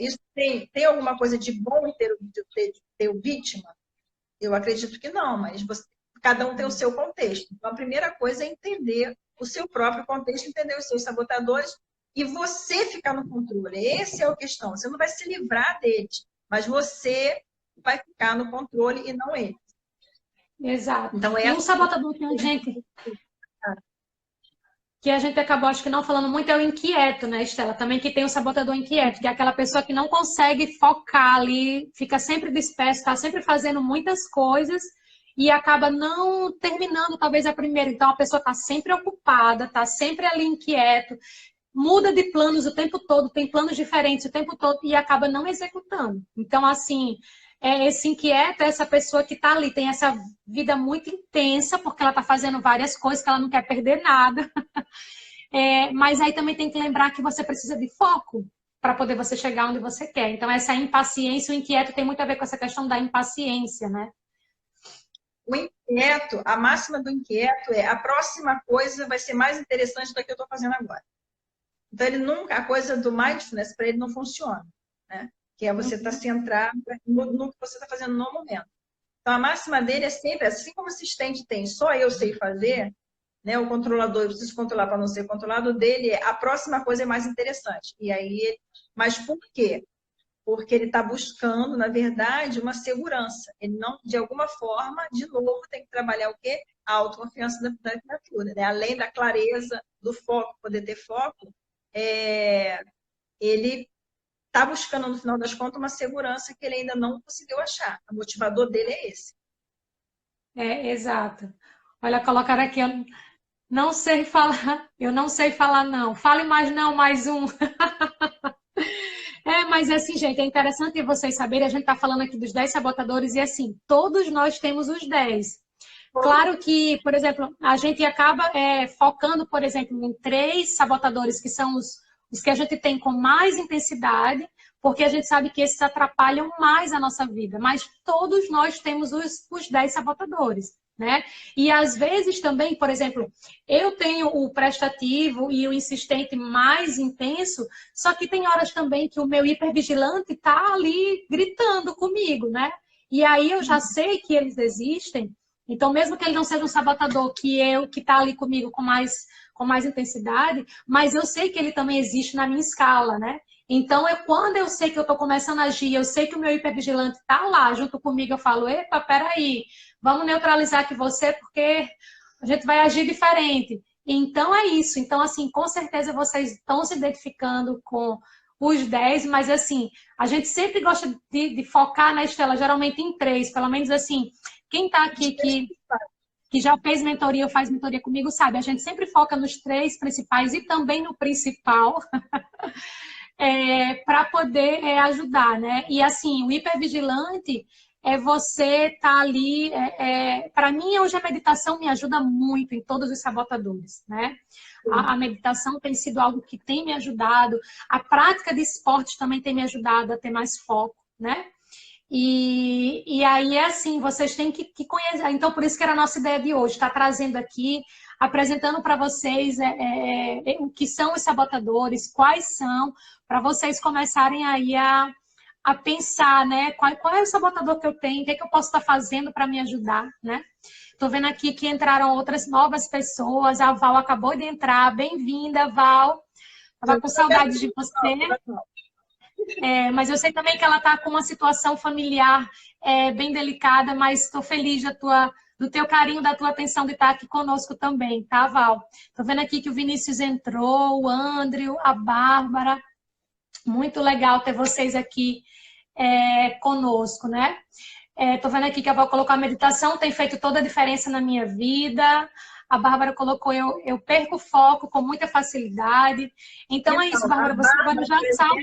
isso tem alguma coisa de bom em ter o vítima? Eu acredito que não, mas cada um tem o seu contexto. Então, a primeira coisa é entender o seu próprio contexto, entender os seus sabotadores e você ficar no controle. Essa é a questão. Você não vai se livrar deles, mas você vai ficar no controle e não ele. Exato. Então, E um sabotador que a gente acabou, acho que não falando muito, é o inquieto, né, Estela? Também que tem o sabotador inquieto, que é aquela pessoa que não consegue focar ali, fica sempre disperso, está sempre fazendo muitas coisas e acaba não terminando, talvez, a primeira. Então, a pessoa está sempre ocupada, está sempre ali inquieto, muda de planos o tempo todo, tem planos diferentes o tempo todo e acaba não executando. Então, assim, esse inquieto é essa pessoa que está ali, tem essa vida muito intensa, porque ela está fazendo várias coisas, que ela não quer perder nada. Mas aí também tem que lembrar que você precisa de foco para poder você chegar onde você quer. Então, essa impaciência, o inquieto tem muito a ver com essa questão da impaciência, né? O inquieto, a máxima do inquieto é a próxima coisa vai ser mais interessante do que eu estou fazendo agora. Então, ele nunca, a coisa do mindfulness para ele não funciona, né? Que é você estar centrado no que você está fazendo no momento. Então, a máxima dele é sempre, assim como o assistente tem, só eu sei fazer, né? O controlador, eu preciso controlar para não ser controlado, dele a próxima coisa é mais interessante. E aí, mas por quê? Porque ele está buscando, na verdade, uma segurança. Ele não, de alguma forma, de novo, tem que trabalhar o quê? A autoconfiança da criatura, né? Além da clareza, do foco, poder ter foco, ele está buscando, no final das contas, uma segurança que ele ainda não conseguiu achar. O motivador dele é esse. Exato. Olha, colocaram aqui, eu não sei falar, eu não sei falar não. Fale mais não, mais um. Mas assim, gente, é interessante vocês saberem, a gente está falando aqui dos 10 sabotadores e assim, todos nós temos os 10. Claro que, por exemplo, a gente acaba focando, por exemplo, em 3 sabotadores que são os que a gente tem com mais intensidade, porque a gente sabe que esses atrapalham mais a nossa vida, mas todos nós temos os 10 sabotadores, né? E às vezes também, por exemplo, eu tenho o prestativo e o insistente mais intenso, só que tem horas também que o meu hipervigilante está ali gritando comigo, né? E aí eu já sei que eles existem, então mesmo que ele não seja um sabotador que está ali comigo com mais intensidade, mas eu sei que ele também existe na minha escala, né? Então, quando eu sei que eu estou começando a agir, eu sei que o meu hipervigilante está lá junto comigo, eu falo, epa, peraí, vamos neutralizar aqui você, porque a gente vai agir diferente. Então, é isso. Então, assim, com certeza vocês estão se identificando com os 10, mas, assim, a gente sempre gosta de focar na Estela, geralmente em 3, pelo menos, assim, quem está aqui que já fez mentoria ou faz mentoria comigo, sabe, a gente sempre foca nos 3 principais e também no principal, para poder ajudar, né? E assim, o hipervigilante é você estar ali. Para mim, hoje a meditação me ajuda muito em todos os sabotadores, né? A meditação tem sido algo que tem me ajudado, a prática de esportes também tem me ajudado a ter mais foco, né? E aí é assim, vocês têm que conhecer. Então, por isso que era a nossa ideia de hoje, estar trazendo aqui, apresentando para vocês o que são os sabotadores, quais são, para vocês começarem aí a pensar, né? Qual é o sabotador que eu tenho, o que é que eu posso estar fazendo para me ajudar, né? Estou vendo aqui que entraram outras novas pessoas, a Val acabou de entrar, bem-vinda, Val. Estava com saudade de você. Mas eu sei também que ela está com uma situação familiar bem delicada, mas estou feliz do teu carinho, da tua atenção de estar aqui conosco também, tá, Val? Estou vendo aqui que o Vinícius entrou, o Andrew, a Bárbara. Muito legal ter vocês aqui conosco, né? Estou vendo aqui que a Val colocou a meditação, tem feito toda a diferença na minha vida. A Bárbara colocou, eu perco o foco com muita facilidade. Então é isso, Bárbara, você agora já sabe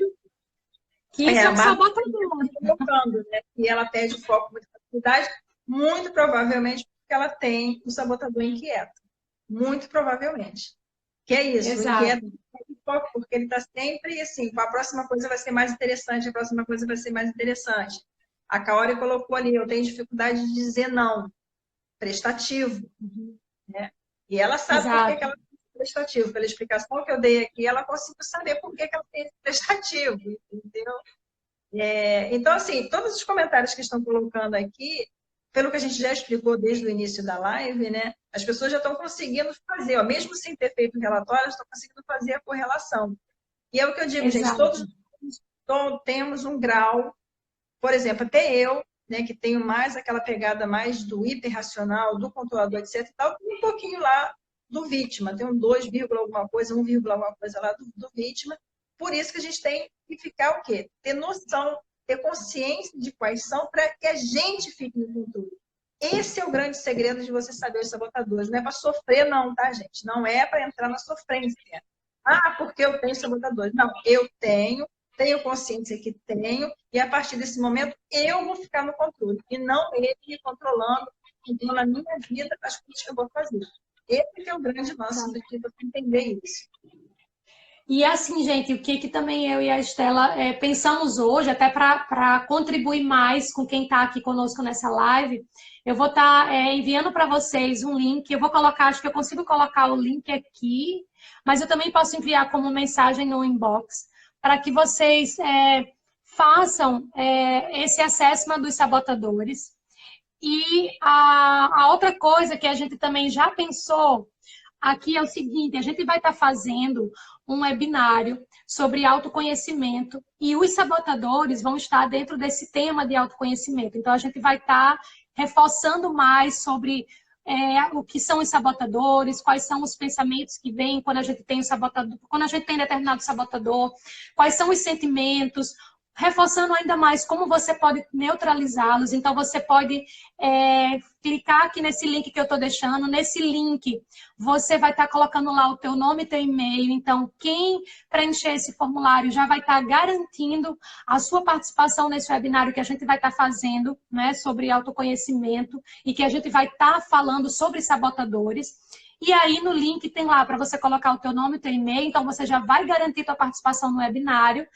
que isso é um sabotador. Colocando, né? E ela perde o foco com muita facilidade, muito provavelmente porque ela tem o sabotador inquieto. Muito provavelmente. Que é isso, Exato. o inquieto perde o foco, porque ele está sempre assim, a próxima coisa vai ser mais interessante, a próxima coisa vai ser mais interessante. A Kaori colocou ali, eu tenho dificuldade de dizer não. Prestativo. Né? E ela sabe por que ela tem prestativo. Pela explicação que eu dei aqui, ela conseguiu saber por que ela tem esse prestativo. Entendeu? Então, assim, todos os comentários que estão colocando aqui, pelo que a gente já explicou desde o início da live, né, as pessoas já estão conseguindo fazer, ó, mesmo sem ter feito o relatório, estão conseguindo fazer a correlação. E é o que eu digo, gente, todos temos um grau por exemplo, até eu, né, que tenho mais aquela pegada mais do hiperracional, do controlador, etc. e tal, um pouquinho lá do vítima, tem um 2, alguma coisa, 1, alguma coisa lá do vítima. Por isso que a gente tem que ficar o quê? Ter noção, ter consciência de quais são, para que a gente fique no controle. Esse é o grande segredo de você saber os sabotadores. Não é para sofrer, não, tá, gente? Não é para entrar na sofrência. Ah, porque eu tenho sabotadores. Não, eu tenho consciência que tenho, e a partir desse momento eu vou ficar no controle, e não ele me controlando, então, na minha vida, as coisas que eu vou fazer. Esse que é o grande lance de você entender isso. E assim, gente, o que também eu e a Estela pensamos hoje, até para contribuir mais com quem está aqui conosco nessa live, eu vou estar enviando para vocês um link. Eu vou colocar, acho que eu consigo colocar o link aqui, mas eu também posso enviar como mensagem no inbox, para que vocês façam esse assessment dos sabotadores. E a outra coisa que a gente também já pensou aqui é o seguinte: a gente vai estar fazendo um webinário sobre autoconhecimento e os sabotadores vão estar dentro desse tema de autoconhecimento. Então, a gente vai estar reforçando mais sobre o que são os sabotadores, quais são os pensamentos que vêm quando a gente tem o sabotador, quando a gente tem determinado sabotador, quais são os sentimentos, reforçando ainda mais como você pode neutralizá-los. Então, você pode clicar aqui nesse link que eu estou deixando. Nesse link, você vai estar colocando lá o teu nome e teu e-mail. Então, quem preencher esse formulário já vai estar garantindo a sua participação nesse webinário que a gente vai estar fazendo, né, sobre autoconhecimento, e que a gente vai estar falando sobre sabotadores. E aí, no link tem lá para você colocar o teu nome e teu e-mail. Então, você já vai garantir tua participação no webinário.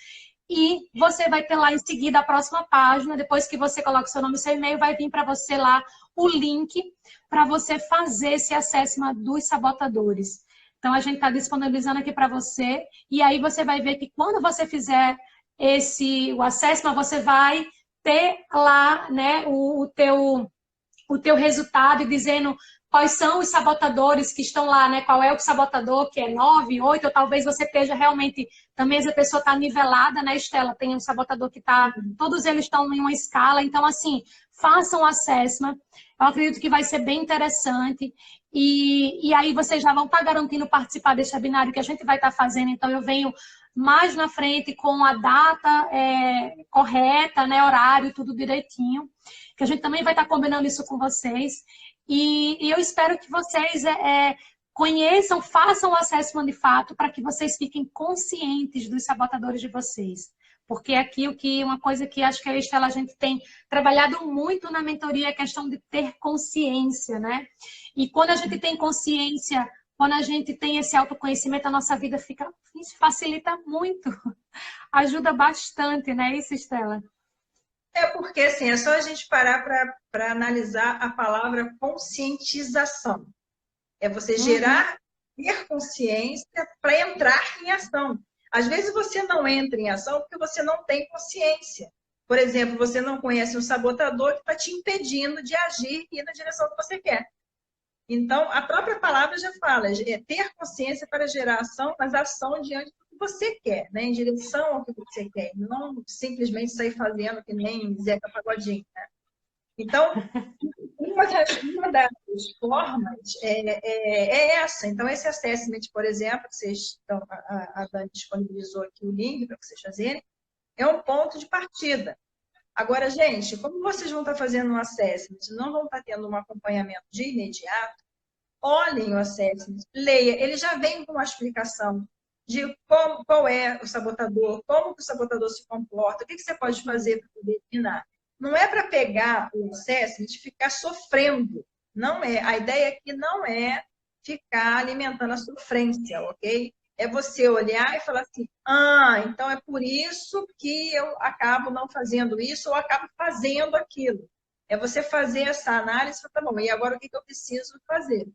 E você vai ter lá em seguida a próxima página, depois que você coloca o seu nome e seu e-mail, vai vir para você lá o link para você fazer esse assessment dos sabotadores. Então, a gente está disponibilizando aqui para você, e aí você vai ver que quando você fizer o assessment, você vai ter lá, né, o teu resultado e dizendo quais são os sabotadores que estão lá, né? Qual é o sabotador que é 9, 8, ou talvez você esteja realmente, também essa pessoa está nivelada, né, Estela? Tem um sabotador que está, todos eles estão em uma escala, então assim, façam um assessment, eu acredito que vai ser bem interessante, e aí vocês já vão estar garantindo participar desse webinário que a gente vai estar fazendo, então eu venho mais na frente com a data correta, né, horário, tudo direitinho, que a gente também vai estar combinando isso com vocês. E eu espero que vocês conheçam, façam o assessment de fato, para que vocês fiquem conscientes dos sabotadores de vocês. Porque aqui uma coisa que acho que eu e a Estela, a gente tem trabalhado muito na mentoria é a questão de ter consciência, né? E quando a gente tem consciência, quando a gente tem esse autoconhecimento, a nossa vida facilita muito. Ajuda bastante, né? Isso, Estela? É porque, assim, é só a gente parar para analisar a palavra conscientização. É você gerar, ter consciência para entrar em ação. Às vezes você não entra em ação porque você não tem consciência. Por exemplo, você não conhece um sabotador que está te impedindo de agir e ir na direção que você quer. Então, a própria palavra já fala, é ter consciência para gerar ação, mas ação diante do que você quer, né? Em direção ao que você quer, não simplesmente sair fazendo que nem Zeca Pagodinho, né? Então, uma das formas é essa. Então, esse assessment, por exemplo, que vocês estão, a Dani disponibilizou aqui o link para vocês fazerem, é um ponto de partida. Agora, gente, como vocês vão estar fazendo um assessment, não vão estar tendo um acompanhamento de imediato, olhem o assessment, leia, ele já vem com uma explicação de qual é o sabotador, como que o sabotador se comporta, o que você pode fazer para poder eliminar. Não é para pegar o assessment e ficar sofrendo, não é. A ideia aqui não é ficar alimentando a sofrência, ok? É você olhar e falar assim, então é por isso que eu acabo não fazendo isso ou acabo fazendo aquilo. É você fazer essa análise e falar, tá bom, e agora o que eu preciso fazer?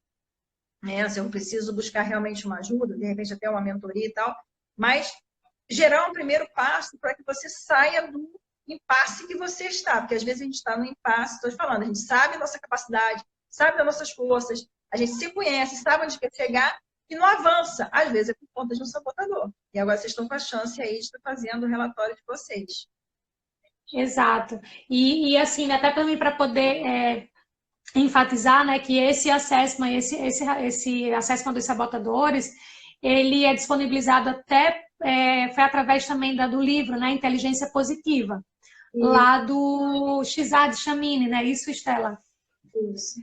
Se eu preciso buscar realmente uma ajuda, de repente até uma mentoria e tal, mas gerar um primeiro passo para que você saia do impasse que você está, porque às vezes a gente está no impasse, estou falando, a gente sabe a nossa capacidade, sabe das nossas forças, a gente se conhece, sabe onde quer chegar, e não avança. Às vezes é por conta de um sabotador. E agora vocês estão com a chance aí de estar fazendo o relatório de vocês. Exato. E assim, né, até também para poder enfatizar, né, que esse assessment, esse assessment dos sabotadores, ele é disponibilizado até, foi através também do livro, né, Inteligência Positiva, lá Isso, do Shizad Chamini, né, isso, Estela? isso.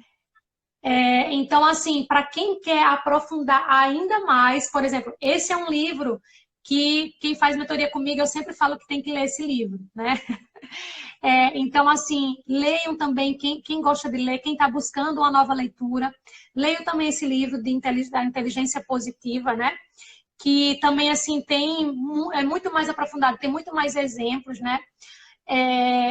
Então, assim, para quem quer aprofundar ainda mais, por exemplo, esse é um livro que quem faz mentoria comigo, eu sempre falo que tem que ler esse livro, né? Então, assim, leiam também, quem gosta de ler, quem está buscando uma nova leitura, leiam também esse livro da inteligência positiva, né? Que também, assim, é muito mais aprofundado, tem muito mais exemplos, né?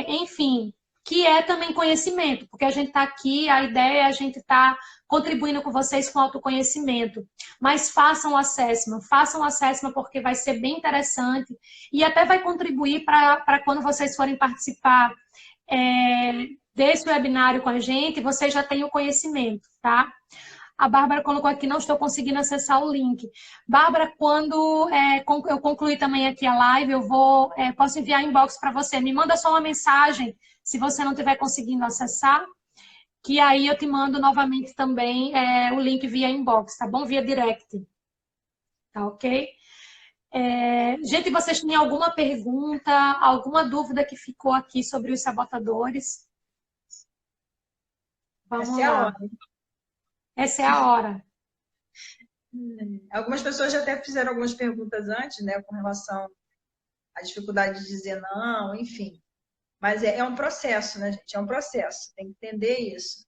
Enfim, que é também conhecimento, porque a gente está aqui, a ideia é a gente estar contribuindo com vocês com autoconhecimento. Mas façam o assessment porque vai ser bem interessante e até vai contribuir para quando vocês forem participar desse webinário com a gente, vocês já têm o conhecimento, tá? A Bárbara colocou aqui, não estou conseguindo acessar o link. Bárbara, quando eu concluir também aqui a live, posso enviar inbox para você. Me manda só uma mensagem, se você não estiver conseguindo acessar, que aí eu te mando novamente também o link via inbox, tá bom? Via direct. Tá ok? Gente, vocês têm alguma pergunta, alguma dúvida que ficou aqui sobre os sabotadores? Essa Vamos é a lá. hora. Essa é a hora. Algumas pessoas já até fizeram algumas perguntas antes, né, com relação à dificuldade de dizer não, enfim. Mas é um processo, né, gente? É um processo. Tem que entender isso.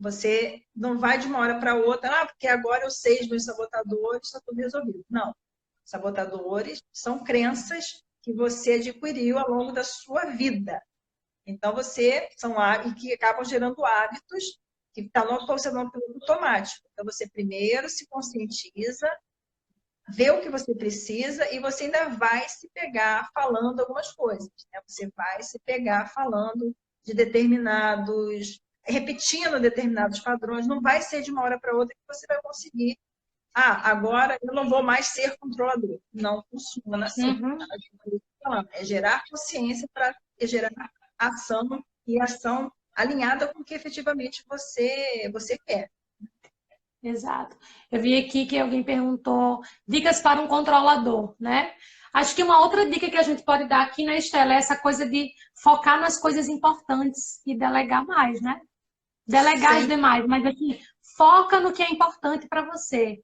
Você não vai de uma hora para outra, porque agora eu sei os meus sabotadores, está tudo resolvido. Não. Sabotadores são crenças que você adquiriu ao longo da sua vida. Então, são hábitos que acabam gerando hábitos que estão no piloto automático. Então, você primeiro se conscientiza, vê o que você precisa e você ainda vai se pegar falando algumas coisas. Né? Você vai se pegar falando de repetindo determinados padrões. Não vai ser de uma hora para outra que você vai conseguir. Agora eu não vou mais ser controlador. Não funciona assim. Uhum. É gerar consciência para gerar ação e ação alinhada com o que efetivamente você quer. Exato. Eu vi aqui que alguém perguntou dicas para um controlador, né? Acho que uma outra dica que a gente pode dar aqui na Estela é essa coisa de focar nas coisas importantes e delegar mais, né? Delegar as Sim. demais, mas assim, foca no que é importante para você.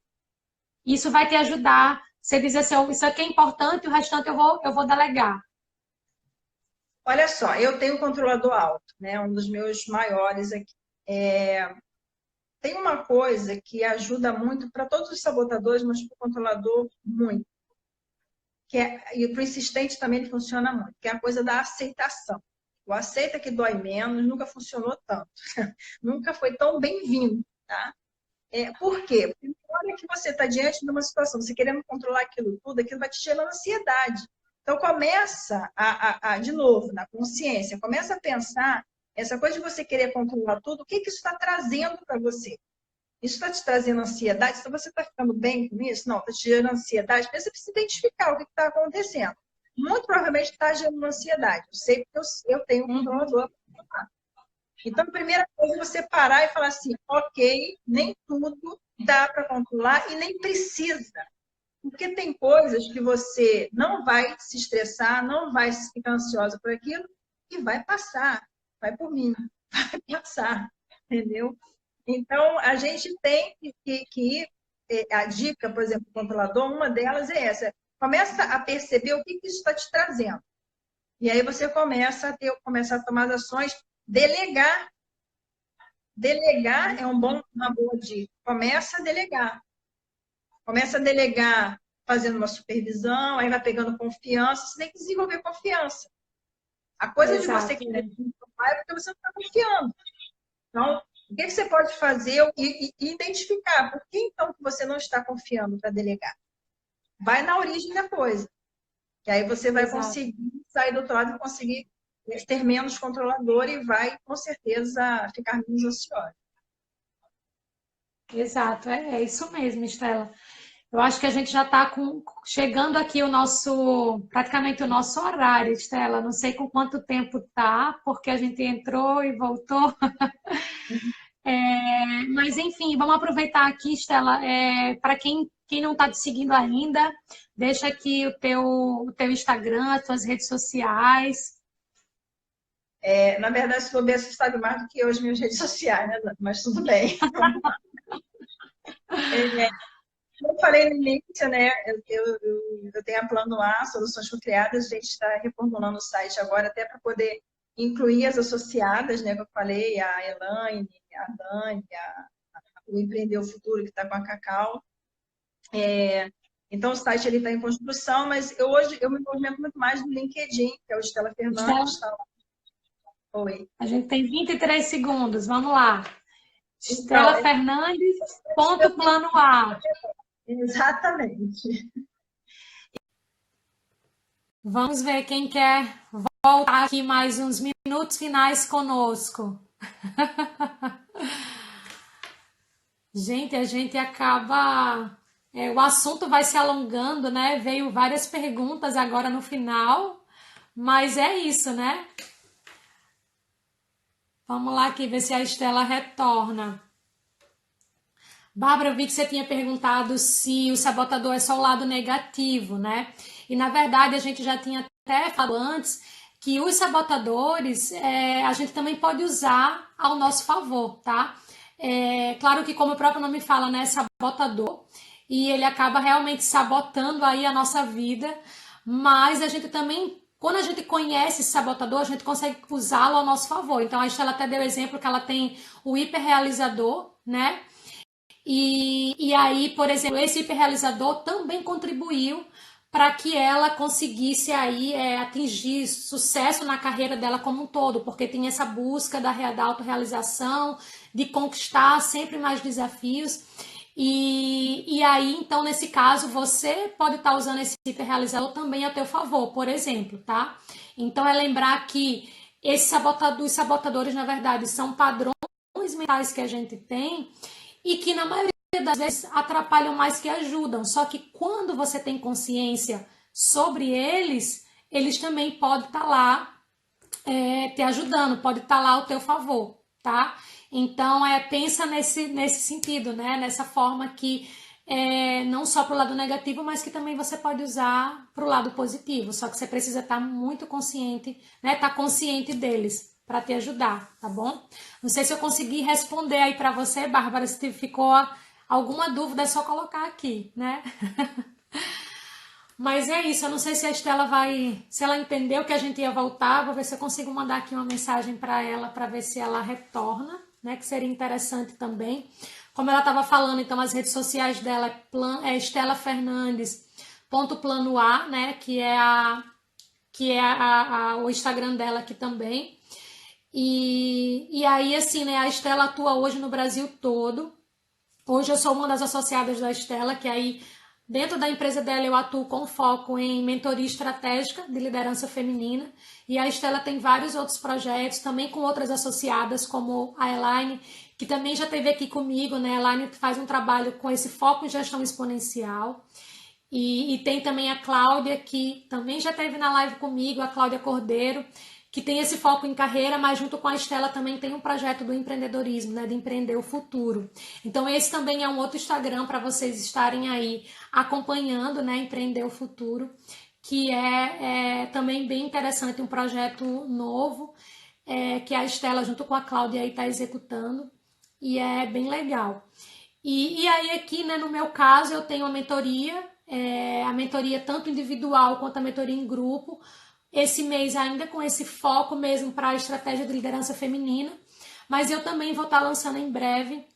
Isso vai te ajudar. Você dizer assim, isso aqui é importante, o restante eu vou delegar. Olha só, eu tenho um controlador alto, né? Um dos meus maiores aqui. Tem uma coisa que ajuda muito para todos os sabotadores, mas para o controlador muito. E para o insistente também ele funciona muito, que é a coisa da aceitação. O aceita que dói menos nunca funcionou tanto. Nunca foi tão bem-vindo, tá? Por quê? Porque na hora que você está diante de uma situação, você querendo controlar aquilo tudo, aquilo vai te gerando ansiedade. Então, começa de novo, na consciência, começa a pensar essa coisa de você querer controlar tudo, o que isso está trazendo para você? Isso está te trazendo ansiedade? Se você está ficando bem com isso? Não, está te gerando ansiedade. Você precisa identificar o que está acontecendo. Muito provavelmente está gerando ansiedade. Eu sei porque eu tenho um controlador. Então, a primeira coisa é você parar e falar assim, ok, nem tudo dá para controlar e nem precisa. Porque tem coisas que você não vai se estressar, não vai ficar ansiosa por aquilo e vai passar. Vai por mim, vai passar, entendeu? Então, a gente tem que a dica, por exemplo, do controlador, uma delas é essa. Começa a perceber o que isso está te trazendo. E aí você começa a tomar as ações, delegar. Delegar é uma boa dica. Começa a delegar. Começa a delegar fazendo uma supervisão, aí vai pegando confiança. Você tem que desenvolver confiança. A coisa de você Exato. querer é porque você não está confiando. Então, o que você pode fazer e identificar por que então que você não está confiando para delegar? Vai na origem da coisa. Que aí você vai conseguir sair do outro lado e conseguir ter menos controlador e vai, com certeza, ficar menos ansioso. Exato, é isso mesmo, Estela. Eu acho que a gente já está chegando aqui praticamente o nosso horário, Estela. Não sei com quanto tempo tá, porque a gente entrou e voltou. Mas enfim, vamos aproveitar aqui, Estela, para quem não está te seguindo ainda, deixa aqui o teu Instagram, as tuas redes sociais. Na verdade, se bobear, você sabe mais do que eu as minhas redes sociais, né? Mas tudo bem. Como eu falei no início, né? Eu tenho a Plano A, Soluções Criadas, a gente está reformulando o site agora até para poder incluir as associadas, né? Que eu falei, a Elaine, a Dani, o Empreender o Futuro, que está com a Cacau. Então, o site está em construção, mas hoje eu me movimento muito mais no LinkedIn, que é o Estela Estela, Fernandes. Tá lá. Oi. a gente tem 23 segundos, vamos lá. Então, Estela Fernandes, ponto plano A. exatamente. Vamos ver quem quer voltar aqui mais uns minutos finais conosco. Gente, a gente acaba. O assunto vai se alongando, né? Veio várias perguntas agora no final, mas é isso, né? Vamos lá aqui ver se a Estela retorna. Bárbara, eu vi que você tinha perguntado se o sabotador é só o lado negativo, né? E na verdade a gente já tinha até falado antes que os sabotadores a gente também pode usar ao nosso favor, tá? Claro que como o próprio nome fala, né? Sabotador. E ele acaba realmente sabotando aí a nossa vida, mas a gente também, quando a gente conhece esse sabotador, a gente consegue usá-lo ao nosso favor. Então a Estela até deu exemplo que ela tem o hiperrealizador, né? E aí, por exemplo, esse hiperrealizador também contribuiu para que ela conseguisse aí atingir sucesso na carreira dela como um todo, porque tem essa busca da autorrealização, de conquistar sempre mais desafios. E aí, então, nesse caso, você pode estar usando esse hiperrealizador também a teu favor, por exemplo, tá? Então, é lembrar que os sabotadores, na verdade, são padrões mentais que a gente tem e que na maioria das vezes atrapalham mais que ajudam. Só que quando você tem consciência sobre eles, eles também podem estar lá te ajudando, pode estar lá ao teu favor, tá? Então, pensa nesse sentido, né? Nessa forma que não só para o lado negativo, mas que também você pode usar para o lado positivo. Só que você precisa estar muito consciente, né? Estar consciente deles para te ajudar, tá bom? Não sei se eu consegui responder aí para você, Bárbara, se ficou alguma dúvida, é só colocar aqui, né? Mas é isso, eu não sei se a Estela se ela entendeu que a gente ia voltar, vou ver se eu consigo mandar aqui uma mensagem para ela, para ver se ela retorna, né, que seria interessante também. Como ela estava falando, então as redes sociais dela é Estela Fernandes, ponto plano A, né, que é o Instagram dela aqui também. E aí, assim, né, a Estela atua hoje no Brasil todo. Hoje eu sou uma das associadas da Estela, que aí dentro da empresa dela eu atuo com foco em mentoria estratégica de liderança feminina. E a Estela tem vários outros projetos, também com outras associadas, como a Elaine, que também já esteve aqui comigo, né? A Elaine faz um trabalho com esse foco em gestão exponencial. E tem também a Cláudia, que também já esteve na live comigo, a Cláudia Cordeiro, que tem esse foco em carreira, mas junto com a Estela também tem um projeto do empreendedorismo, né, de empreender o futuro. Então esse também é um outro Instagram para vocês estarem aí acompanhando, né, empreender o futuro, que é também bem interessante, um projeto novo, que a Estela junto com a Cláudia aí está executando, e é bem legal. E aí aqui, né, no meu caso, eu tenho a mentoria tanto individual quanto a mentoria em grupo, esse mês ainda com esse foco mesmo para a estratégia de liderança feminina, mas eu também vou estar lançando em breve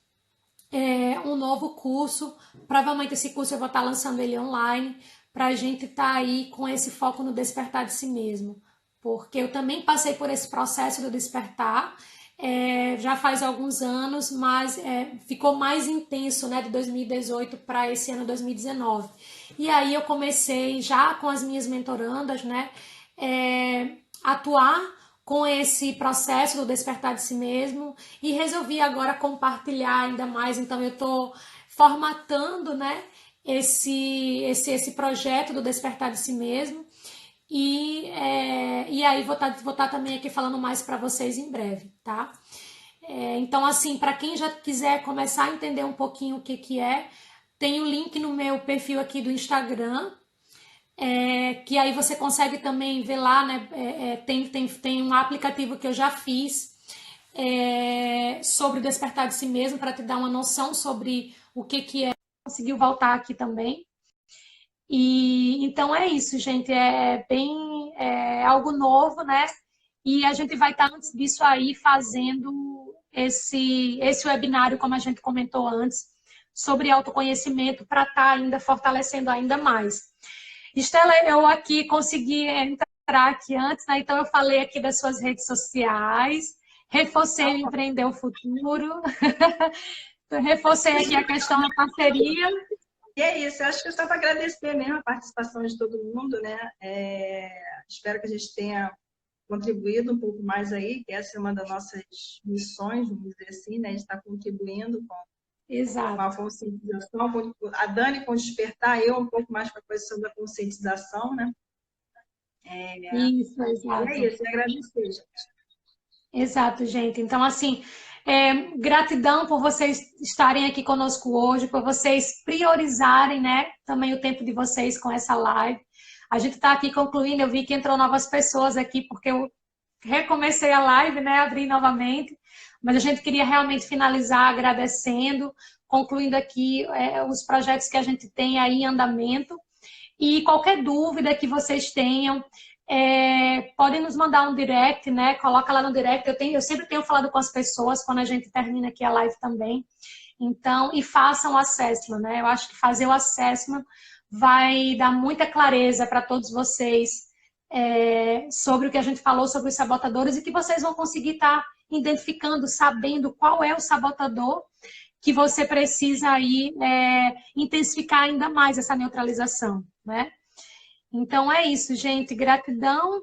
um novo curso, provavelmente esse curso eu vou estar lançando ele online, para a gente estar aí com esse foco no despertar de si mesmo, porque eu também passei por esse processo do despertar, já faz alguns anos, mas ficou mais intenso, né, de 2018 para esse ano 2019. E aí eu comecei já com as minhas mentorandas, né, atuar com esse processo do despertar de si mesmo e resolvi agora compartilhar ainda mais. Então eu estou formatando, né, esse projeto do Despertar de Si Mesmo. E aí vou tá também aqui falando mais para vocês em breve, tá? Então, assim, para quem já quiser começar a entender um pouquinho o que é, tem o link no meu perfil aqui do Instagram, que aí você consegue também ver lá, né? Tem um aplicativo que eu já fiz sobre o Despertar de Si Mesmo, para te dar uma noção sobre o que é. Conseguiu voltar aqui também. E então é isso, gente. É algo novo, né? E a gente vai estar antes disso aí fazendo esse webinário, como a gente comentou antes, sobre autoconhecimento, para estar ainda fortalecendo ainda mais. Estela, eu aqui consegui entrar aqui antes, né? Então eu falei aqui das suas redes sociais, reforcei o Empreender o Futuro, reforcei aqui a questão da parceria. E é isso, eu acho que eu só para agradecer mesmo a participação de todo mundo, né? Espero que a gente tenha contribuído um pouco mais aí, que essa é uma das nossas missões, vamos dizer assim, né? De estar contribuindo com a conscientização, a Dani com o despertar, eu um pouco mais para a questão da conscientização, né? Isso, exato. E é isso, agradecer, gente. Exato, gente. Então, assim, gratidão por vocês estarem aqui conosco hoje, por vocês priorizarem, né, também o tempo de vocês com essa live. A gente está aqui concluindo, eu vi que entrou novas pessoas aqui, porque eu recomecei a live, né, abri novamente, mas a gente queria realmente finalizar agradecendo, concluindo aqui os projetos que a gente tem aí em andamento. E qualquer dúvida que vocês tenham, podem nos mandar um direct, né? Coloca lá no direct. Eu sempre tenho falado com as pessoas quando a gente termina aqui a live também. Então, e façam o assessment, né? Eu acho que fazer o assessment vai dar muita clareza para todos vocês sobre o que a gente falou sobre os sabotadores e que vocês vão conseguir estar identificando, sabendo qual é o sabotador que você precisa aí intensificar ainda mais essa neutralização, né? Então é isso, gente. Gratidão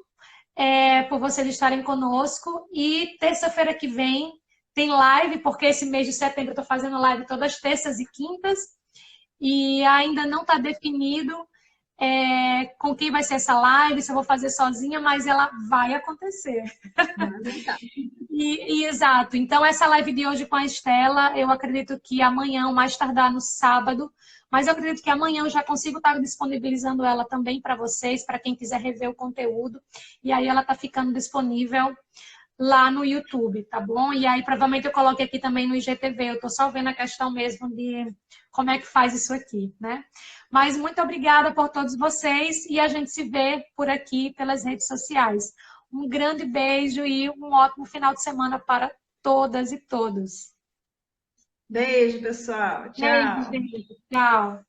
por vocês estarem conosco. E terça-feira que vem tem live, porque esse mês de setembro eu estou fazendo live todas as terças e quintas. E ainda não está definido com quem vai ser essa live, se eu vou fazer sozinha, mas ela vai acontecer. Exato. Então, essa live de hoje com a Estela, eu acredito que amanhã, ou mais tardar no sábado, mas eu acredito que amanhã eu já consigo estar disponibilizando ela também para vocês, para quem quiser rever o conteúdo. E aí ela está ficando disponível lá no YouTube, tá bom? E aí provavelmente eu coloquei aqui também no IGTV. Eu estou só vendo a questão mesmo de como é que faz isso aqui, né? Mas muito obrigada por todos vocês e a gente se vê por aqui pelas redes sociais. Um grande beijo e um ótimo final de semana para todas e todos. Beijo, pessoal. Tchau. Beijo, gente. Tchau.